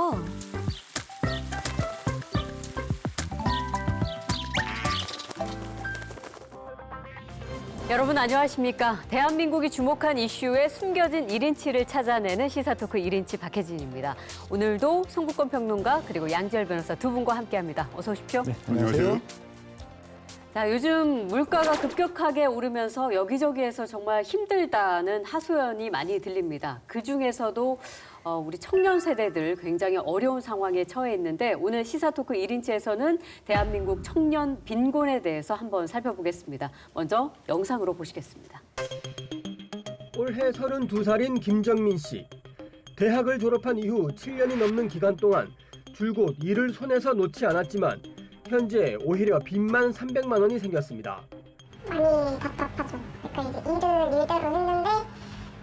아. 여러분 안녕하십니까? 대한민국이 주목한 이슈의 숨겨진 1인치를 찾아내는 시사토크 1인치 박혜진입니다. 오늘도 송국권 평론가 그리고 양지열 변호사 두 분과 함께합니다. 어서 오십시오. 네, 안녕하세요. 자, 요즘 물가가 급격하게 오르면서 여기저기에서 정말 힘들다는 하소연이 많이 들립니다. 그중에서도 우리 청년 세대들 굉장히 어려운 상황에 처해 있는데 오늘 시사토크 1인치에서는 대한민국 청년 빈곤에 대해서 한번 살펴보겠습니다. 먼저 영상으로 보시겠습니다. 올해 32살인 김정민 씨. 대학을 졸업한 이후 7년이 넘는 기간 동안 줄곧 일을 손에서 놓지 않았지만 현재 오히려 빚만 300만 원이 생겼습니다. 많이 답답하죠. 그러니까 이제 일을 일대로 했는데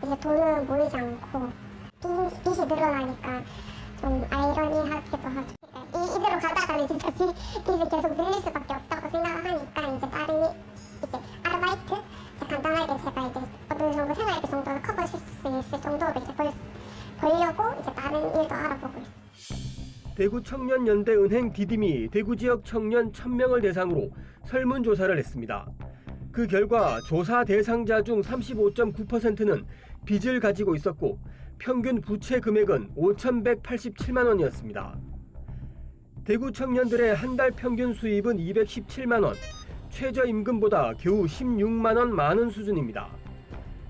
이제 돈은 모이지 않고 빚이 늘어나니까 좀 아이러니하기도 하죠. 이대로 가다가는 진짜 빚이 계속 늘릴 수밖에 없다고 생각하니까 이제 다른 이제 아르바이트 이제 간단하게 제가 이제 어느 정도 생활비 정도를 커버할 수 있을 정도로 이제 벌려고 이제 다른 일도 알아보고 있어요. 대구청년연대은행 디딤이 대구 지역 청년 1000명을 대상으로 설문조사를 했습니다. 그 결과 조사 대상자 중 35.9%는 빚을 가지고 있었고 평균 부채 금액은 5,187만 원이었습니다. 대구 청년들의 한 달 평균 수입은 217만 원, 최저임금보다 겨우 16만 원 많은 수준입니다.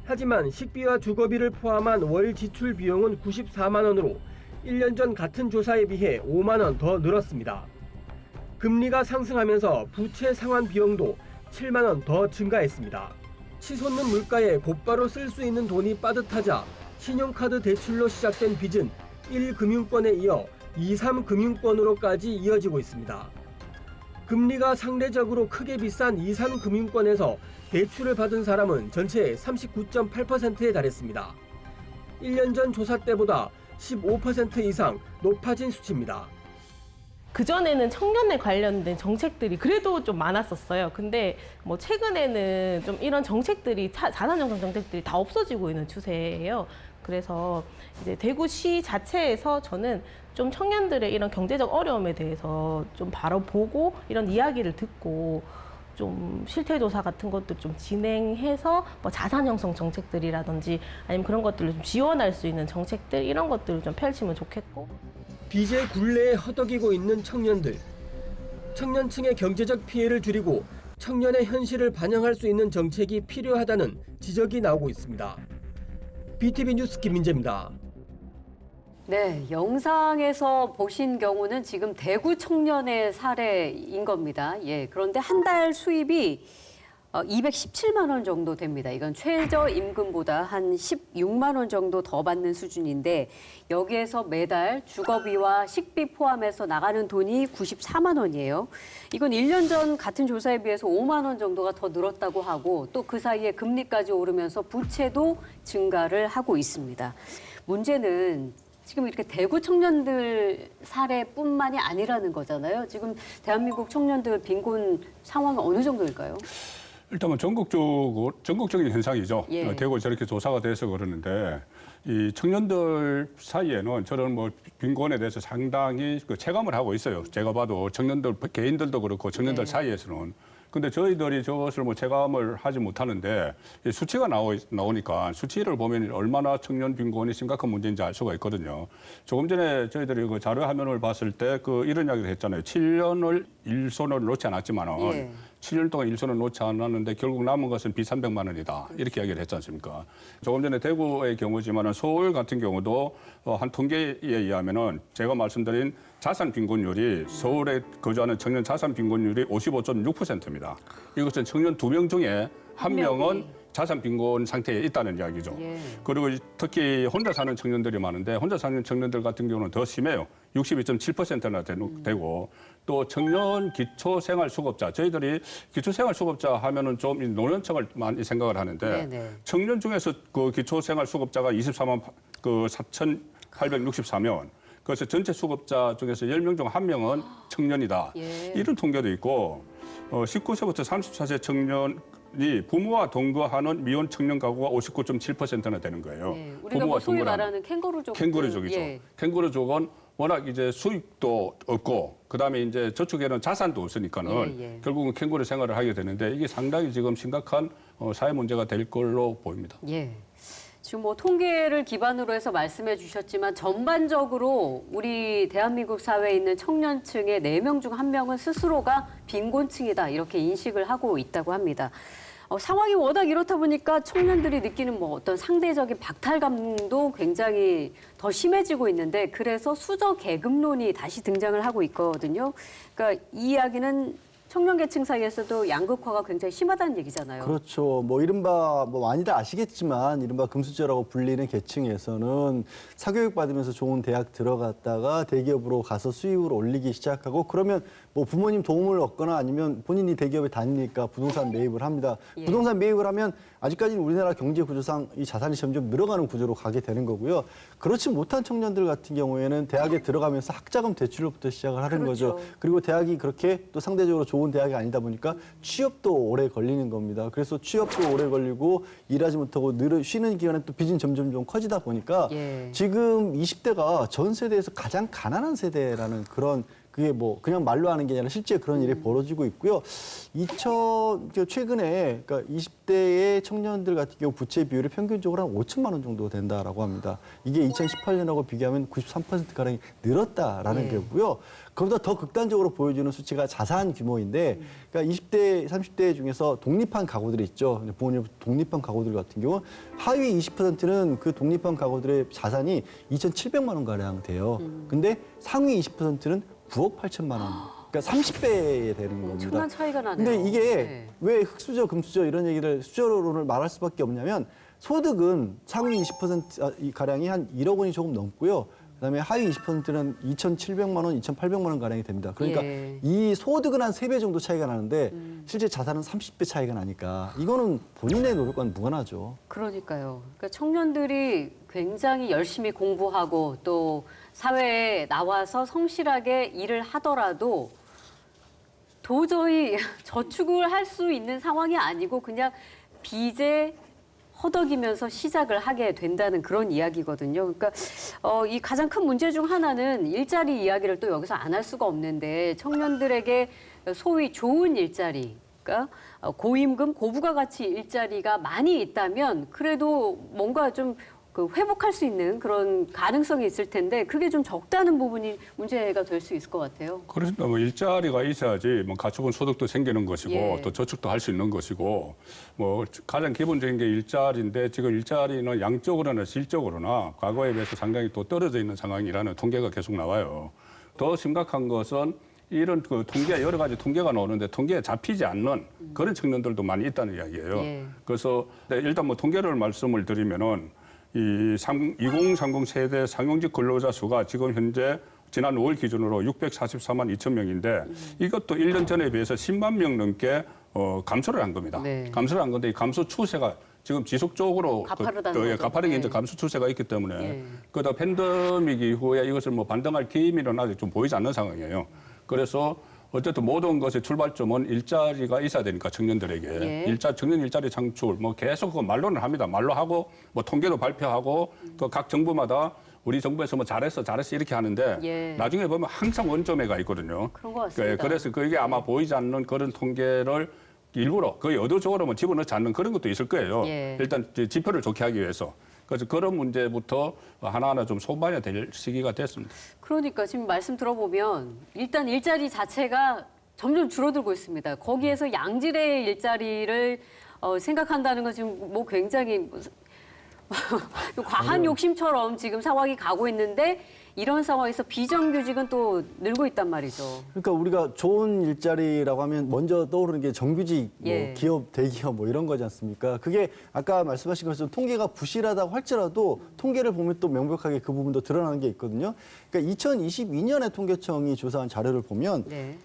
하지만 식비와 주거비를 포함한 월 지출 비용은 94만 원으로 1년 전 같은 조사에 비해 5만 원 더 늘었습니다. 금리가 상승하면서 부채 상환 비용도 7만 원 더 증가했습니다. 치솟는 물가에 곧바로 쓸 수 있는 돈이 빠듯하자 신용카드 대출로 시작된 빚은 1금융권에 이어 2, 3금융권으로까지 이어지고 있습니다. 금리가 상대적으로 크게 비싼 2, 3금융권에서 대출을 받은 사람은 전체의 39.8%에 달했습니다. 1년 전 조사 때보다 15% 이상 높아진 수치입니다. 그전에는 청년에 관련된 정책들이 그래도 좀 많았었어요. 근데 뭐 최근에는 좀 이런 정책들이 자산형성 정책들이 다 없어지고 있는 추세예요. 그래서 이제 대구시 자체에서 저는 좀 청년들의 이런 경제적 어려움에 대해서 좀 바로 보고 이런 이야기를 듣고 좀 실태조사 같은 것도 좀 진행해서 뭐 자산형성 정책들이라든지 아니면 그런 것들을 좀 지원할 수 있는 정책들 이런 것들을 좀 펼치면 좋겠고. 빚의 굴레에 허덕이고 있는 청년들. 청년층의 경제적 피해를 줄이고 청년의 현실을 반영할 수 있는 정책이 필요하다는 지적이 나오고 있습니다. BTV 뉴스 김민재입니다. 네, 영상에서 보신 경우는 지금 대구 청년의 사례인 겁니다. 예, 그런데 한 달 수입이 217만 원 정도 됩니다. 이건 최저임금보다 한 16만 원 정도 더 받는 수준인데 여기에서 매달 주거비와 식비 포함해서 나가는 돈이 94만 원이에요. 이건 1년 전 같은 조사에 비해서 5만 원 정도가 더 늘었다고 하고 또 그 사이에 금리까지 오르면서 부채도 증가를 하고 있습니다. 문제는 지금 이렇게 대구 청년들 사례뿐만이 아니라는 거잖아요. 지금 대한민국 청년들 빈곤 상황은 어느 정도일까요? 일단 뭐 전국적인 현상이죠. 예. 대구 저렇게 조사가 돼서 그러는데 이 청년들 사이에는 저런 뭐 빈곤에 대해서 상당히 그 체감을 하고 있어요. 제가 봐도 청년들 개인들도 그렇고 청년들 네. 사이에서는. 근데 저희들이 저것을 뭐 체감을 하지 못하는데 이 수치가 나오니까 수치를 보면 얼마나 청년 빈곤이 심각한 문제인지 알 수가 있거든요. 조금 전에 저희들이 그 자료 화면을 봤을 때 그 이런 이야기를 했잖아요. 7년을 일손을 놓지 않았지만은 예. 7년 동안 일손을 놓지 않았는데 결국 남은 것은 빚 300만 원이다. 이렇게 이야기를 했지 않습니까? 조금 전에 대구의 경우지만은 서울 같은 경우도 한 통계에 의하면은 제가 말씀드린 자산 빈곤율이 서울에 거주하는 청년 자산 빈곤율이 55.6%입니다. 이것은 청년 2명 중에 한 명은 자산 빈곤 상태에 있다는 이야기죠. 예. 그리고 특히 혼자 사는 청년들이 많은데 혼자 사는 청년들 같은 경우는 더 심해요. 62.7%나 되고 또 청년 기초생활수급자 저희들이 기초생활수급자 하면은 좀 노년층을 많이 생각을 하는데 네네. 청년 중에서 그 기초생활수급자가 24만 4,864명. 그래서 전체 수급자 중에서 10명 중 1명은 청년이다. 예. 이런 통계도 있고 19세부터 34세 청년이 부모와 동거하는 미혼 청년 가구가 59.7%나 되는 거예요. 예. 우리가 뭐 소위 동거라면. 말하는 캥거루족. 캥거루족이죠. 예. 캥거루족은 워낙 이제 수익도 없고 그다음에 이제 저축에는 자산도 없으니까는 예. 결국은 캥거루 생활을 하게 되는데 이게 상당히 지금 심각한 사회 문제가 될 걸로 보입니다. 예. 지금 뭐 통계를 기반으로 해서 말씀해 주셨지만 전반적으로 우리 대한민국 사회에 있는 청년층의 4명 중 1명은 스스로가 빈곤층이다 이렇게 인식을 하고 있다고 합니다. 상황이 워낙 이렇다 보니까 청년들이 느끼는 뭐 어떤 상대적인 박탈감도 굉장히 더 심해지고 있는데 그래서 수저 계급론이 다시 등장을 하고 있거든요. 그러니까 이 이야기는 청년 계층 사이에서도 양극화가 굉장히 심하다는 얘기잖아요. 그렇죠. 뭐 이른바 뭐 많이들 아시겠지만 이른바 금수저라고 불리는 계층에서는 사교육 받으면서 좋은 대학 들어갔다가 대기업으로 가서 수입을 올리기 시작하고 그러면 뭐 부모님 도움을 얻거나 아니면 본인이 대기업에 다니니까 부동산 매입을 합니다. 예. 부동산 매입을 하면 아직까지는 우리나라 경제 구조상 이 자산이 점점 늘어가는 구조로 가게 되는 거고요. 그렇지 못한 청년들 같은 경우에는 대학에 들어가면서 학자금 대출로부터 시작을 하는 그렇죠. 거죠. 그리고 대학이 그렇게 또 상대적으로 좋은 대학이 아니다 보니까 취업도 오래 걸리는 겁니다. 그래서 취업도 오래 걸리고 일하지 못하고 쉬는 기간에 또 빚은 점점 좀 커지다 보니까 예. 지금 20대가 전 세대에서 가장 가난한 세대라는 그런 그게 뭐 그냥 말로 하는 게 아니라 실제 그런 일이 벌어지고 있고요. 최근에 그러니까 20대의 청년들 같은 경우 부채 비율이 평균적으로 한 5천만 원 정도 된다라고 합니다. 이게 2018년하고 비교하면 93%가량이 늘었다라는 예. 거고요. 그보다 더 극단적으로 보여주는 수치가 자산 규모인데, 그러니까 20대, 30대 중에서 독립한 가구들이 있죠. 부모님 독립한 가구들 같은 경우 하위 20%는 그 독립한 가구들의 자산이 2,700만 원 가량 돼요. 근데 상위 20%는 9억 8천만 원. 그러니까 30배에 되는 겁니다. 엄청난 차이가 나네요. 근데 이게 네. 왜 흑수저, 금수저 이런 얘기를 수저론을 말할 수밖에 없냐면 소득은 상위 20% 가량이 한 1억 원이 조금 넘고요. 그다음에 하위 20%는 2,700만 원, 2,800만 원 가량이 됩니다. 그러니까 예. 이 소득은 한 3배 정도 차이가 나는데 실제 자산은 30배 차이가 나니까 이거는 본인의 노력과는 무관하죠. 그러니까요. 그러니까 청년들이 굉장히 열심히 공부하고 또 사회에 나와서 성실하게 일을 하더라도 도저히 저축을 할 수 있는 상황이 아니고 그냥 빚에 허덕이면서 시작을 하게 된다는 그런 이야기거든요. 그러니까 이 가장 큰 문제 중 하나는 일자리 이야기를 또 여기서 안 할 수가 없는데 청년들에게 소위 좋은 일자리, 그러니까 고임금, 고부가가치 일자리가 많이 있다면 그래도 뭔가 좀 그 회복할 수 있는 그런 가능성이 있을 텐데 그게 좀 적다는 부분이 문제가 될 수 있을 것 같아요. 그렇습니다. 뭐 일자리가 있어야지 뭐 가축은 소득도 생기는 것이고 예. 또 저축도 할 수 있는 것이고 뭐 가장 기본적인 게 일자리인데 지금 일자리는 양적으로나 질적으로나 과거에 비해서 상당히 또 떨어져 있는 상황이라는 통계가 계속 나와요. 더 심각한 것은 이런 그 통계 여러 가지 통계가 나오는데 통계에 잡히지 않는 그런 청년들도 많이 있다는 이야기예요. 예. 그래서 일단 뭐 통계를 말씀을 드리면은 이 2030 세대 상용직 근로자 수가 지금 현재 지난 5월 기준으로 644만 2천 명인데 이것도 1년 전에 비해서 10만 명 넘게 감소를 한 겁니다. 네. 감소를 한 건데 이 감소 추세가 지금 지속적으로 가파르다는 거죠. 가파르게 이제 네. 감소 추세가 있기 때문에 예. 그러다 팬데믹 이후에 이것을 뭐 반등할 기미는 아직 좀 보이지 않는 상황이에요. 그래서 어쨌든 모든 것의 출발점은 일자리가 있어야 되니까 청년들에게 예. 청년 일자리 창출 뭐 계속 그 말로는 합니다. 말로 하고 뭐 통계도 발표하고 그 각 정부마다 우리 정부에서 뭐 잘했어 이렇게 하는데 예. 나중에 보면 항상 원점에가 있거든요. 그런 것 같습니다. 그래서 그게 아마 보이지 않는 그런 통계를 일부러 거의 의도적으로 뭐 집어넣지 않는 그런 것도 있을 거예요. 예. 일단 지표를 좋게 하기 위해서. 그래서 그런 문제부터 하나하나 좀 소화해야 될 시기가 됐습니다. 그러니까 지금 말씀 들어보면 일단 일자리 자체가 점점 줄어들고 있습니다. 거기에서 양질의 일자리를 생각한다는 건 지금 뭐 굉장히 과한 욕심처럼 지금 상황이 가고 있는데 이런 상황에서 비정규직은 또 늘고 있단 말이죠. 그러니까 우리가 좋은 일자리라고 하면 먼저 떠오르는 게 정규직, 뭐 예. 기업, 대기업 뭐 이런 거지 않습니까? 그게 아까 말씀하신 것처럼 통계가 부실하다고 할지라도 통계를 보면 또 명백하게 그 부분도 드러나는 게 있거든요. 그러니까 2022년에 통계청이 조사한 자료를 보면 네.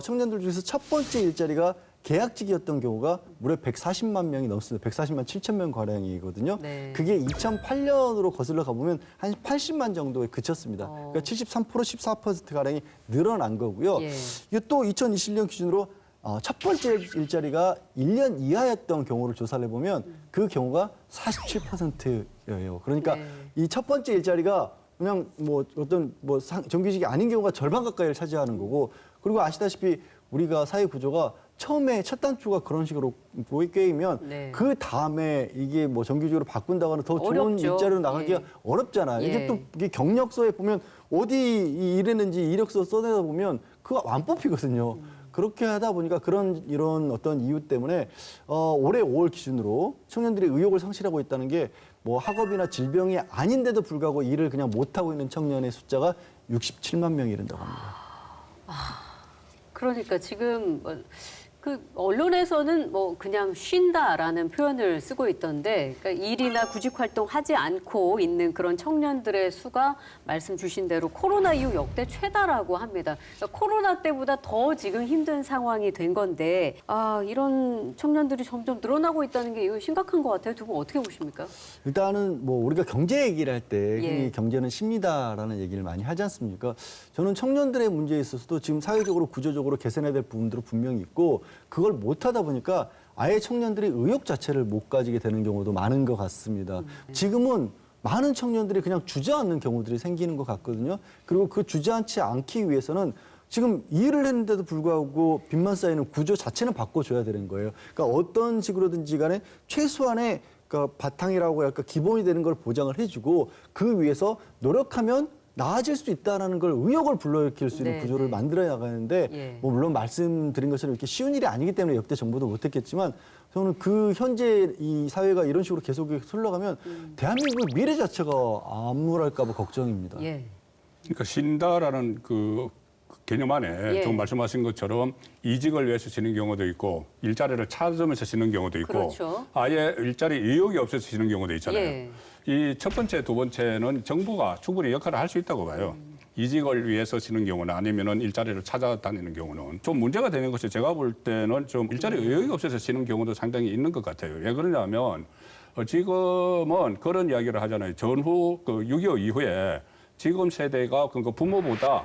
청년들 중에서 첫 번째 일자리가 계약직이었던 경우가 무려 140만 명이 넘습니다. 140만 7천 명 가량이거든요. 네. 그게 2008년으로 거슬러 가보면 한 80만 정도에 그쳤습니다. 그러니까 73%, 14% 가량이 늘어난 거고요. 예. 이게 또 2021년 기준으로 첫 번째 일자리가 1년 이하였던 경우를 조사를 해보면 그 경우가 47%예요. 그러니까 네. 이 첫 번째 일자리가 그냥 뭐 어떤 뭐 정규직이 아닌 경우가 절반 가까이를 차지하는 거고 그리고 아시다시피 우리가 사회 구조가 처음에 첫 단추가 그런 식으로 꿰이면 네. 그 다음에 이게 뭐 정규직으로 바꾼다거나 더 좋은 어렵죠. 일자리로 나가기가 예. 어렵잖아요. 예. 이게 또 이게 경력서에 보면 어디 일했는지 이력서 써내다 보면 그거 안 뽑히거든요. 그렇게 하다 보니까 이런 어떤 이유 때문에 올해 5월 기준으로 청년들이 의욕을 상실하고 있다는 게 뭐 학업이나 질병이 아닌데도 불구하고 일을 그냥 못하고 있는 청년의 숫자가 67만 명이 이른다고 합니다. 그러니까 지금 그 언론에서는 뭐 그냥 쉰다라는 표현을 쓰고 있던데 그러니까 일이나 구직 활동하지 않고 있는 그런 청년들의 수가 말씀 주신 대로 코로나 이후 역대 최다라고 합니다. 그러니까 코로나 때보다 더 지금 힘든 상황이 된 건데 이런 청년들이 점점 늘어나고 있다는 게 이거 심각한 것 같아요. 두 분 어떻게 보십니까? 일단은 뭐 우리가 경제 얘기를 할 때 예. 경제는 쉽니다라는 얘기를 많이 하지 않습니까? 저는 청년들의 문제에 있어서도 지금 사회적으로 구조적으로 개선해야 될 부분들은 분명히 있고 그걸 못하다 보니까 아예 청년들이 의욕 자체를 못 가지게 되는 경우도 많은 것 같습니다. 지금은 많은 청년들이 그냥 주저앉는 경우들이 생기는 것 같거든요. 그리고 그 주저앉지 않기 위해서는 지금 일을 했는데도 불구하고 빚만 쌓이는 구조 자체는 바꿔줘야 되는 거예요. 그러니까 어떤 식으로든지 간에 최소한의 그 바탕이라고 할까 기본이 되는 걸 보장을 해주고 그 위해서 노력하면 나아질 수 있다는 걸 의욕을 불러일으킬 수 있는 네, 구조를 네. 만들어 나가는데 예. 뭐 물론 말씀드린 것처럼 이렇게 쉬운 일이 아니기 때문에 역대 정부도 못했겠지만 저는 그 현재 이 사회가 이런 식으로 계속 흘러가면 대한민국의 미래 자체가 암울할까 봐 걱정입니다. 예. 그러니까 쉰다라는 그 개념 안에 예. 지금 말씀하신 것처럼 이직을 위해서 쉬는 경우도 있고 일자리를 찾으면서 쉬는 경우도 있고 그렇죠. 아예 일자리 의욕이 없어서 쉬는 경우도 있잖아요. 예. 이 첫 번째, 두 번째는 정부가 충분히 역할을 할 수 있다고 봐요. 이직을 위해서 쉬는 경우는 아니면은 일자리를 찾아다니는 경우는 좀 문제가 되는 것이 제가 볼 때는 좀 일자리 의욕이 없어서 쉬는 경우도 상당히 있는 것 같아요. 왜 그러냐면 지금은 그런 이야기를 하잖아요. 전후 그 6.25 이후에 지금 세대가 그 부모보다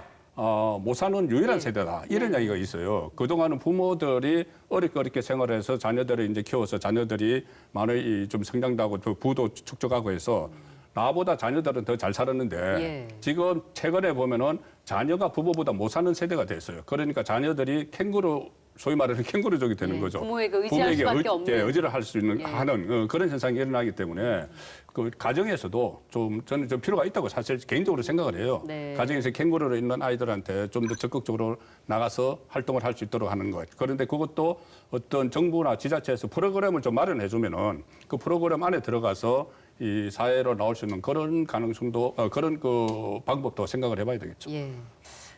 못 사는 유일한 세대다. 이런 이야기가 있어요. 그동안은 부모들이 어렵게 생활해서 자녀들을 이제 키워서 자녀들이 많이 좀 성장도 하고 또 부도 축적하고 해서 나보다 자녀들은 더 잘 살았는데 예. 지금 최근에 보면은 자녀가 부모보다 못 사는 세대가 됐어요. 그러니까 자녀들이 캥거루 소위 말하는 캥거루족이 되는 예, 거죠. 부모에게 의지할 수밖에 없는. 의지를 할 수 있는 예. 하는 그런 현상이 일어나기 때문에 그 가정에서도 좀 저는 좀 필요가 있다고 사실 개인적으로 생각을 해요. 네. 가정에서 캥거루로 있는 아이들한테 좀 더 적극적으로 나가서 활동을 할 수 있도록 하는 것. 그런데 그것도 어떤 정부나 지자체에서 프로그램을 좀 마련해 주면은 그 프로그램 안에 들어가서 이 사회로 나올 수 있는 그런 가능성도 그런 그 방법도 생각을 해봐야 되겠죠. 예.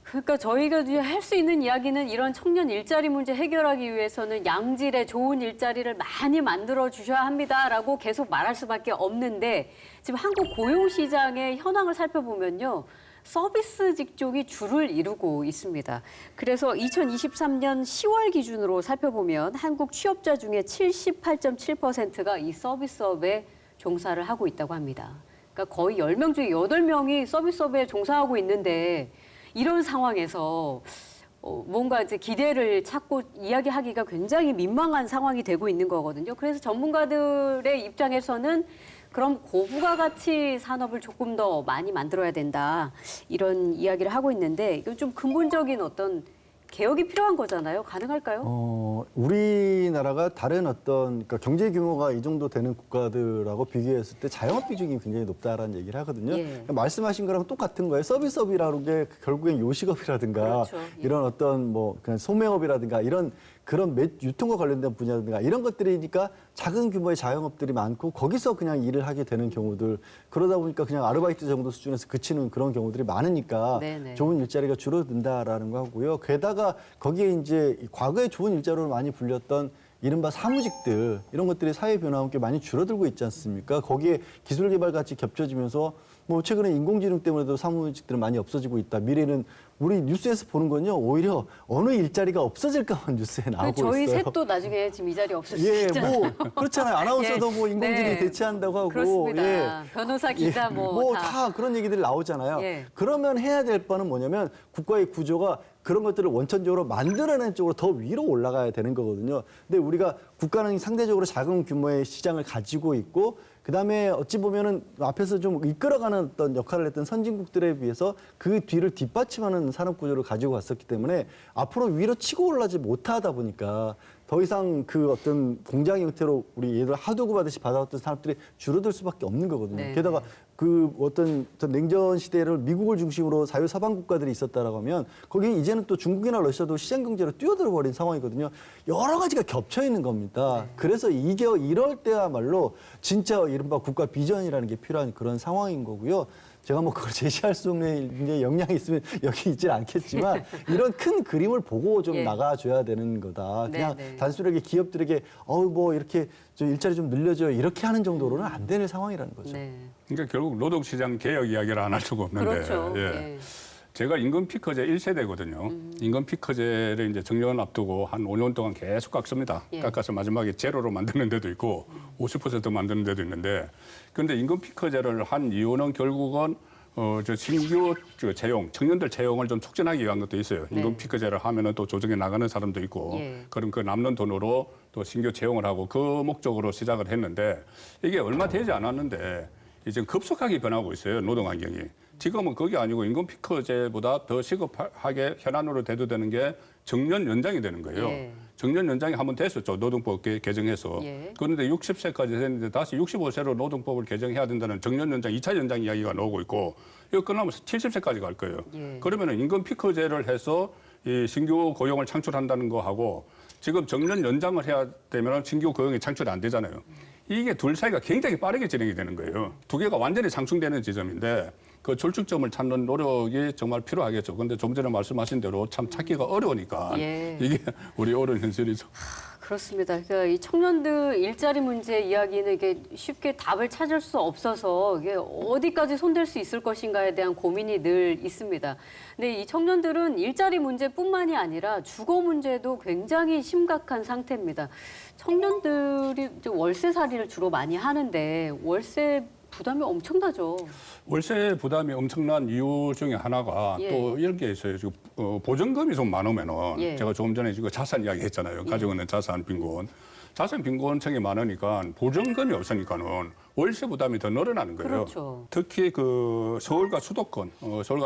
그러니까 저희가 할 수 있는 이야기는 이런 청년 일자리 문제 해결하기 위해서는 양질의 좋은 일자리를 많이 만들어 주셔야 합니다라고 계속 말할 수밖에 없는데 지금 한국 고용시장의 현황을 살펴보면요. 서비스 직종이 주를 이루고 있습니다. 그래서 2023년 10월 기준으로 살펴보면 한국 취업자 중에 78.7%가 이 서비스업에 종사를 하고 있다고 합니다. 그러니까 거의 10명 중에 8명이 서비스업에 종사하고 있는데 이런 상황에서 뭔가 이제 기대를 찾고 이야기하기가 굉장히 민망한 상황이 되고 있는 거거든요. 그래서 전문가들의 입장에서는 그럼 고부가가치 산업을 조금 더 많이 만들어야 된다. 이런 이야기를 하고 있는데 이건 좀 근본적인 어떤 개혁이 필요한 거잖아요. 가능할까요? 우리나라가 다른 어떤 그러니까 경제 규모가 이 정도 되는 국가들하고 비교했을 때 자영업 비중이 굉장히 높다라는 얘기를 하거든요. 예. 그러니까 말씀하신 거랑 똑같은 거예요. 서비스업이라는 게 결국엔 요식업이라든가 그렇죠. 예. 이런 어떤 뭐 그냥 소매업이라든가 이런 그런 유통과 관련된 분야든가 이런 것들이니까 작은 규모의 자영업들이 많고 거기서 그냥 일을 하게 되는 경우들 그러다 보니까 그냥 아르바이트 정도 수준에서 그치는 그런 경우들이 많으니까 네네. 좋은 일자리가 줄어든다라는 거 하고요. 게다가 거기에 이제 과거에 좋은 일자리로 많이 불렸던 이른바 사무직들 이런 것들이 사회 변화와 함께 많이 줄어들고 있지 않습니까? 거기에 기술 개발 같이 겹쳐지면서 뭐 최근에 인공지능 때문에도 사무직들은 많이 없어지고 있다. 미래는 우리 뉴스에서 보는 건요. 오히려 어느 일자리가 없어질까만 뉴스에 나오고 저희 있어요. 셋도 나중에 지금 이 자리 없을 수 예, 있잖아요. 뭐 그렇잖아요. 아나운서도 예. 뭐 인공지능이 네. 대체한다고 하고, 그렇습니다. 변호사, 기자 뭐 다. 다 그런 얘기들이 나오잖아요. 예. 그러면 해야 될 바는 뭐냐면 국가의 구조가 그런 것들을 원천적으로 만들어내는 쪽으로 더 위로 올라가야 되는 거거든요. 근데 우리가 국가는 상대적으로 작은 규모의 시장을 가지고 있고 그다음에 어찌 보면은 앞에서 좀 이끌어가는 어떤 역할을 했던 선진국들에 비해서 그 뒤를 뒷받침하는 산업 구조를 가지고 왔었기 때문에 앞으로 위로 치고 올라지 못하다 보니까 더 이상 그 어떤 공장 형태로 우리 얘들 하도급 하듯이 받아왔던 산업들이 줄어들 수밖에 없는 거거든요. 네. 게다가 그 어떤 냉전 시대를 미국을 중심으로 자유 서방 국가들이 있었다라고 하면 거기 이제는 또 중국이나 러시아도 시장 경제로 뛰어들어 버린 상황이거든요. 여러 가지가 겹쳐 있는 겁니다. 그래서 이럴 때야말로 진짜 이른바 국가 비전이라는 게 필요한 그런 상황인 거고요. 제가 뭐 그걸 제시할 수 없는 이제 역량이 있으면 여기 있질 않겠지만 이런 큰 그림을 보고 좀 예. 나가줘야 되는 거다. 그냥 네. 단순하게 기업들에게 뭐 이렇게 좀 일자리 좀 늘려줘요 이렇게 하는 정도로는 안 되는 상황이라는 거죠. 네. 그러니까 결국 노동시장 개혁 이야기를 안 할 수가 없는데. 그렇죠. 예. 예. 제가 임금 피커제 1세대거든요. 임금 피커제를 이제 정년 앞두고 한 5년 동안 계속 깎습니다. 예. 깎아서 마지막에 제로로 만드는 데도 있고 50% 만드는 데도 있는데 그런데 임금 피커제를 한 이유는 결국은 저 신규 채용, 청년들 채용을 좀 촉진하기 위한 것도 있어요. 네. 임금 피커제를 하면은 또 조정에 나가는 사람도 있고 예. 그럼 그 남는 돈으로 또 신규 채용을 하고 그 목적으로 시작을 했는데 이게 얼마 되지 않았는데 이제 급속하게 변하고 있어요. 노동 환경이. 지금은 그게 아니고 임금 피커제보다 더 시급하게 현안으로 대두되는 게 정년 연장이 되는 거예요. 예. 정년 연장이 한번 됐었죠. 노동법 개정해서. 예. 그런데 60세까지 됐는데 다시 65세로 노동법을 개정해야 된다는 정년 연장, 2차 연장 이야기가 나오고 있고 이거 끝나면 70세까지 갈 거예요. 예. 그러면 임금 피커제를 해서 이 신규 고용을 창출한다는 거하고 지금 정년 연장을 해야 되면 신규 고용이 창출이 안 되잖아요. 이게 둘 사이가 굉장히 빠르게 진행이 되는 거예요. 두 개가 완전히 상충되는 지점인데 그 절충점을 찾는 노력이 정말 필요하겠죠. 그런데 좀 전에 말씀하신 대로 참 찾기가 어려우니까 예. 이게 우리 어려운 현실이죠. 그렇습니다. 그러니까 이 청년들 일자리 문제 이야기는 이게 쉽게 답을 찾을 수 없어서 이게 어디까지 손댈 수 있을 것인가에 대한 고민이 늘 있습니다. 근데 이 청년들은 일자리 문제뿐만이 아니라 주거 문제도 굉장히 심각한 상태입니다. 청년들이 이제 월세살이를 주로 많이 하는데 월세 부담이 엄청나죠. 월세 부담이 엄청난 이유 중에 하나가 예. 또 이런 게 있어요. 지금 보증금이 좀 많으면은 예. 제가 조금 전에 지금 자산 이야기 했잖아요. 가지고 있는 자산 빈곤. 자산 빈곤층이 많으니까 보증금이 없으니까는 월세 부담이 더 늘어나는 거예요. 그렇죠. 특히 그 서울과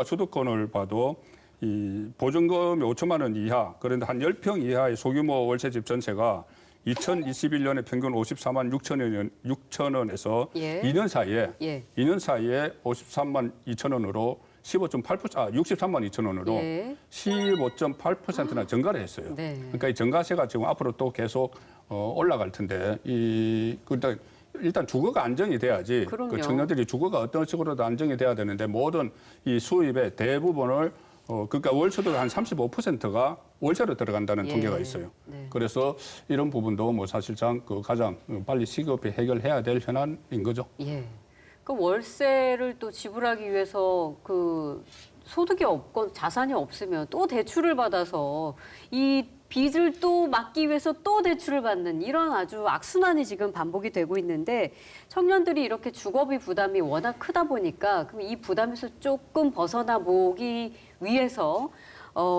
수도권을 봐도 이 보증금이 5천만 원 이하, 그런데 한 10평 이하의 소규모 월세집 전세가 2021년에 평균 54만 6천 원에서 예. 2년 사이에 예. 2년 사이에 53만 2천 원으로 63만 2천 원으로 예. 15.8%나 증가를 했어요. 네. 그러니까 이 증가세가 지금 앞으로 또 계속 올라갈 텐데 일단 주거가 안정이 돼야지 그럼요. 그 청년들이 주거가 어떤 식으로도 안정이 돼야 되는데 모든 이 수입의 대부분을 그러니까 월수도 한 35%가 월세로 들어간다는 예. 통계가 있어요. 네. 그래서 이런 부분도 뭐 사실상 그 가장 빨리 시급히 해결해야 될 현안인 거죠. 예. 그 월세를 또 지불하기 위해서 그 소득이 없건 자산이 없으면 또 대출을 받아서 이 빚을 또 막기 위해서 또 대출을 받는 이런 아주 악순환이 지금 반복이 되고 있는데 청년들이 이렇게 주거비 부담이 워낙 크다 보니까 그럼 이 부담에서 조금 벗어나 보기 위해서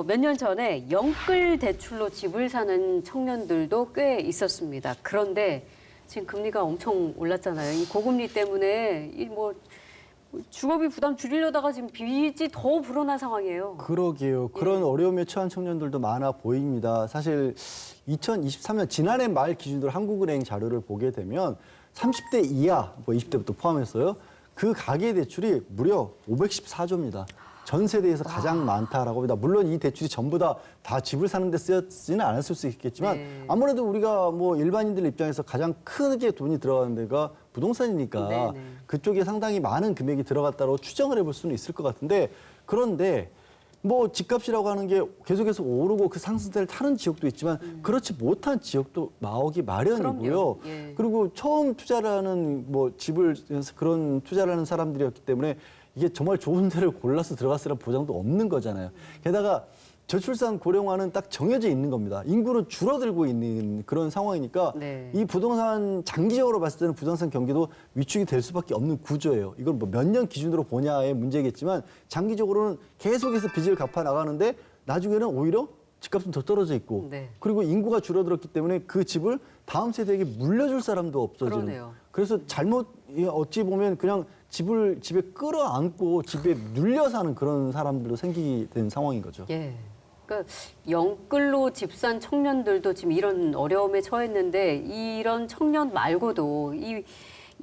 몇 년 전에 영끌 대출로 집을 사는 청년들도 꽤 있었습니다. 그런데 지금 금리가 엄청 올랐잖아요. 이 고금리 때문에 이 뭐 주거비 부담 줄이려다가 지금 빚이 더 불어난 상황이에요. 그러게요. 그런 어려움에 처한 청년들도 많아 보입니다. 사실 2023년 지난해 말 기준으로 한국은행 자료를 보게 되면 30대 이하, 뭐 20대부터 포함해서요. 그 가계 대출이 무려 514조입니다. 전 세대에서 가장 많다라고 합니다. 물론 이 대출이 전부 다 집을 사는 데 쓰였지는 않았을 수 있겠지만 네. 아무래도 우리가 뭐 일반인들 입장에서 가장 크게 돈이 들어가는 데가 부동산이니까 네, 네. 그쪽에 상당히 많은 금액이 들어갔다고 추정을 해볼 수는 있을 것 같은데 그런데 뭐 집값이라고 하는 게 계속해서 오르고 그 상승세를 타는 지역도 있지만 그렇지 못한 지역도 나오기 마련이고요. 그럼요. 예. 그리고 처음 투자를 하는 뭐 집을 그런 투자를 하는 사람들이었기 때문에 이게 정말 좋은 데를 골라서 들어갔으라 보장도 없는 거잖아요. 게다가 저출산 고령화는 딱 정해져 있는 겁니다. 인구는 줄어들고 있는 그런 상황이니까 네. 이 부동산 장기적으로 봤을 때는 부동산 경기도 위축이 될 수밖에 없는 구조예요. 이걸 뭐 몇 년 기준으로 보냐의 문제겠지만 장기적으로는 계속해서 빚을 갚아 나가는데 나중에는 오히려 집값은 더 떨어져 있고 네. 그리고 인구가 줄어들었기 때문에 그 집을 다음 세대에게 물려줄 사람도 없어지는. 그러네요. 그래서 잘못 어찌 보면 그냥 집에 끌어안고 집에 눌려 사는 그런 사람들도 생기게 된 상황인 거죠. 예. 그러니까 영끌로 집 산 청년들도 지금 이런 어려움에 처했는데 이런 청년 말고도 이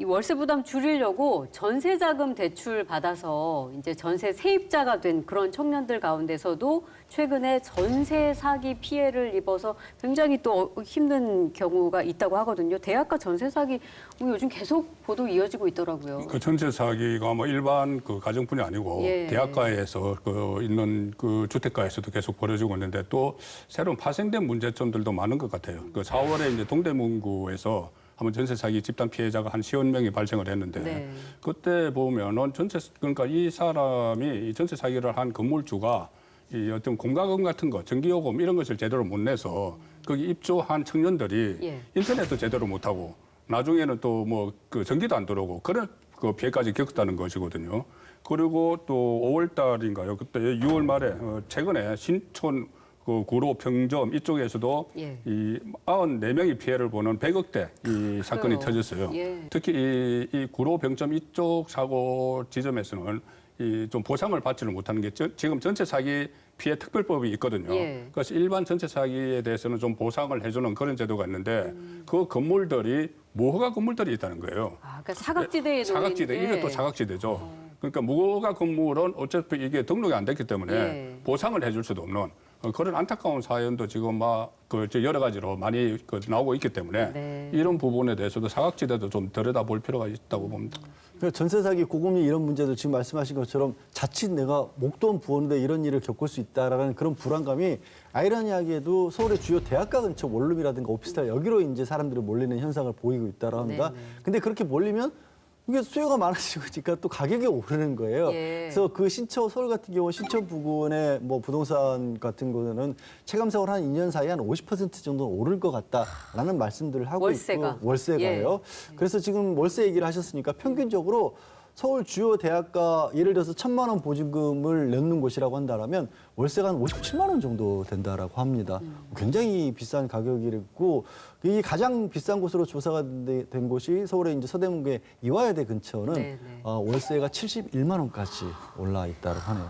월세 부담 줄이려고 전세 자금 대출 받아서 이제 전세 세입자가 된 그런 청년들 가운데서도 최근에 전세 사기 피해를 입어서 굉장히 또 힘든 경우가 있다고 하거든요. 대학가 전세 사기 요즘 계속 보도 이어지고 있더라고요. 그 전세 사기가 뭐 일반 그 가정뿐이 아니고 예. 대학가에서 그 있는 그 주택가에서도 계속 벌어지고 있는데 또 새로운 파생된 문제점들도 많은 것 같아요. 그 4월에 이제 동대문구에서 한번 전세 사기 집단 피해자가 한 10여 명이 발생을 했는데 네. 그때 보면은 그러니까 이 사람이 이 전세 사기를 한 건물주가 이 어떤 공과금 같은 거, 전기요금 이런 것을 제대로 못 내서 거기 입주한 청년들이 예. 인터넷도 제대로 못 하고 나중에는 또 뭐 그 전기도 안 들어오고 그런 그 피해까지 겪었다는 것이거든요. 그리고 또 5월 달인가요? 그때 6월 말에 최근에 신촌 그 구로 평점 이쪽에서도 예. 이 94명이 피해를 보는 100억대 이 사건이 그래요. 터졌어요. 예. 특히 이 구로 평점 이쪽 사고 지점에서는 이 좀 보상을 받지를 못하는 게 지금 전체 사기 피해 특별법이 있거든요. 예. 그래서 일반 전체 사기에 대해서는 좀 보상을 해주는 그런 제도가 있는데 그 건물들이 무허가 건물들이 있다는 거예요. 아, 그러니까 사각지대에 사각지대, 놓인 게 이것도 사각지대죠. 그러니까 무허가 건물은 어차피 이게 등록이 안 됐기 때문에 예. 보상을 해줄 수도 없는 그런 안타까운 사연도 지금 막 그 여러 가지로 많이 나오고 있기 때문에 네. 이런 부분에 대해서도 사각지대도 좀 들여다볼 필요가 있다고 봅니다. 그러니까 전세 사기, 고금리 이런 문제도 지금 말씀하신 것처럼 자칫 내가 목돈 부었는데 이런 일을 겪을 수 있다라는 그런 불안감이 아이러니하게도 서울의 주요 대학가 근처 원룸이라든가 오피스텔 여기로 이제 사람들이 몰리는 현상을 보이고 있다고 합니다. 네네. 근데 그렇게 몰리면 이게 수요가 많아지니까 또 가격이 오르는 거예요. 예. 그래서 그 신촌, 서울 같은 경우 신촌 부근의 뭐 부동산 같은 거는 체감상으로 한 2년 사이에 한 50% 정도는 오를 것 같다라는 말씀들을 하고 월세가. 있고 월세가요. 그래서 지금 월세 얘기를 하셨으니까 평균적으로 서울 주요 대학가 예를 들어서 1,000만 원 보증금을 넣는 곳이라고 한다면 월세가 한 57만 원 정도 된다라고 합니다. 굉장히 비싼 가격이고 이 가장 비싼 곳으로 조사가 된 곳이 서울의 이제 서대문구의 이화여대 근처는 네네. 월세가 71만 원까지 올라 있다고 하네요.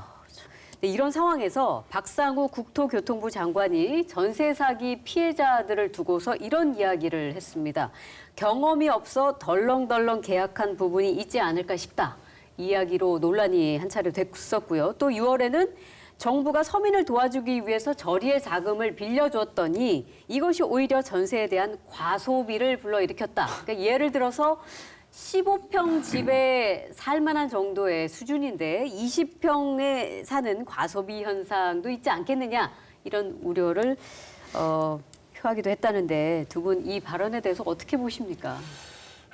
네, 이런 상황에서 박상우 국토교통부 장관이 전세 사기 피해자들을 두고서 이런 이야기를 했습니다. 경험이 없어 덜렁덜렁 계약한 부분이 있지 않을까 싶다. 이야기로 논란이 한 차례 됐었고요. 또 6월에는 정부가 서민을 도와주기 위해서 저리의 자금을 빌려줬더니 이것이 오히려 전세에 대한 과소비를 불러일으켰다. 그러니까 예를 들어서 15평 집에 살 만한 정도의 수준인데 20평에 사는 과소비 현상도 있지 않겠느냐 이런 우려를 표하기도 했다는데 두 분 이 발언에 대해서 어떻게 보십니까?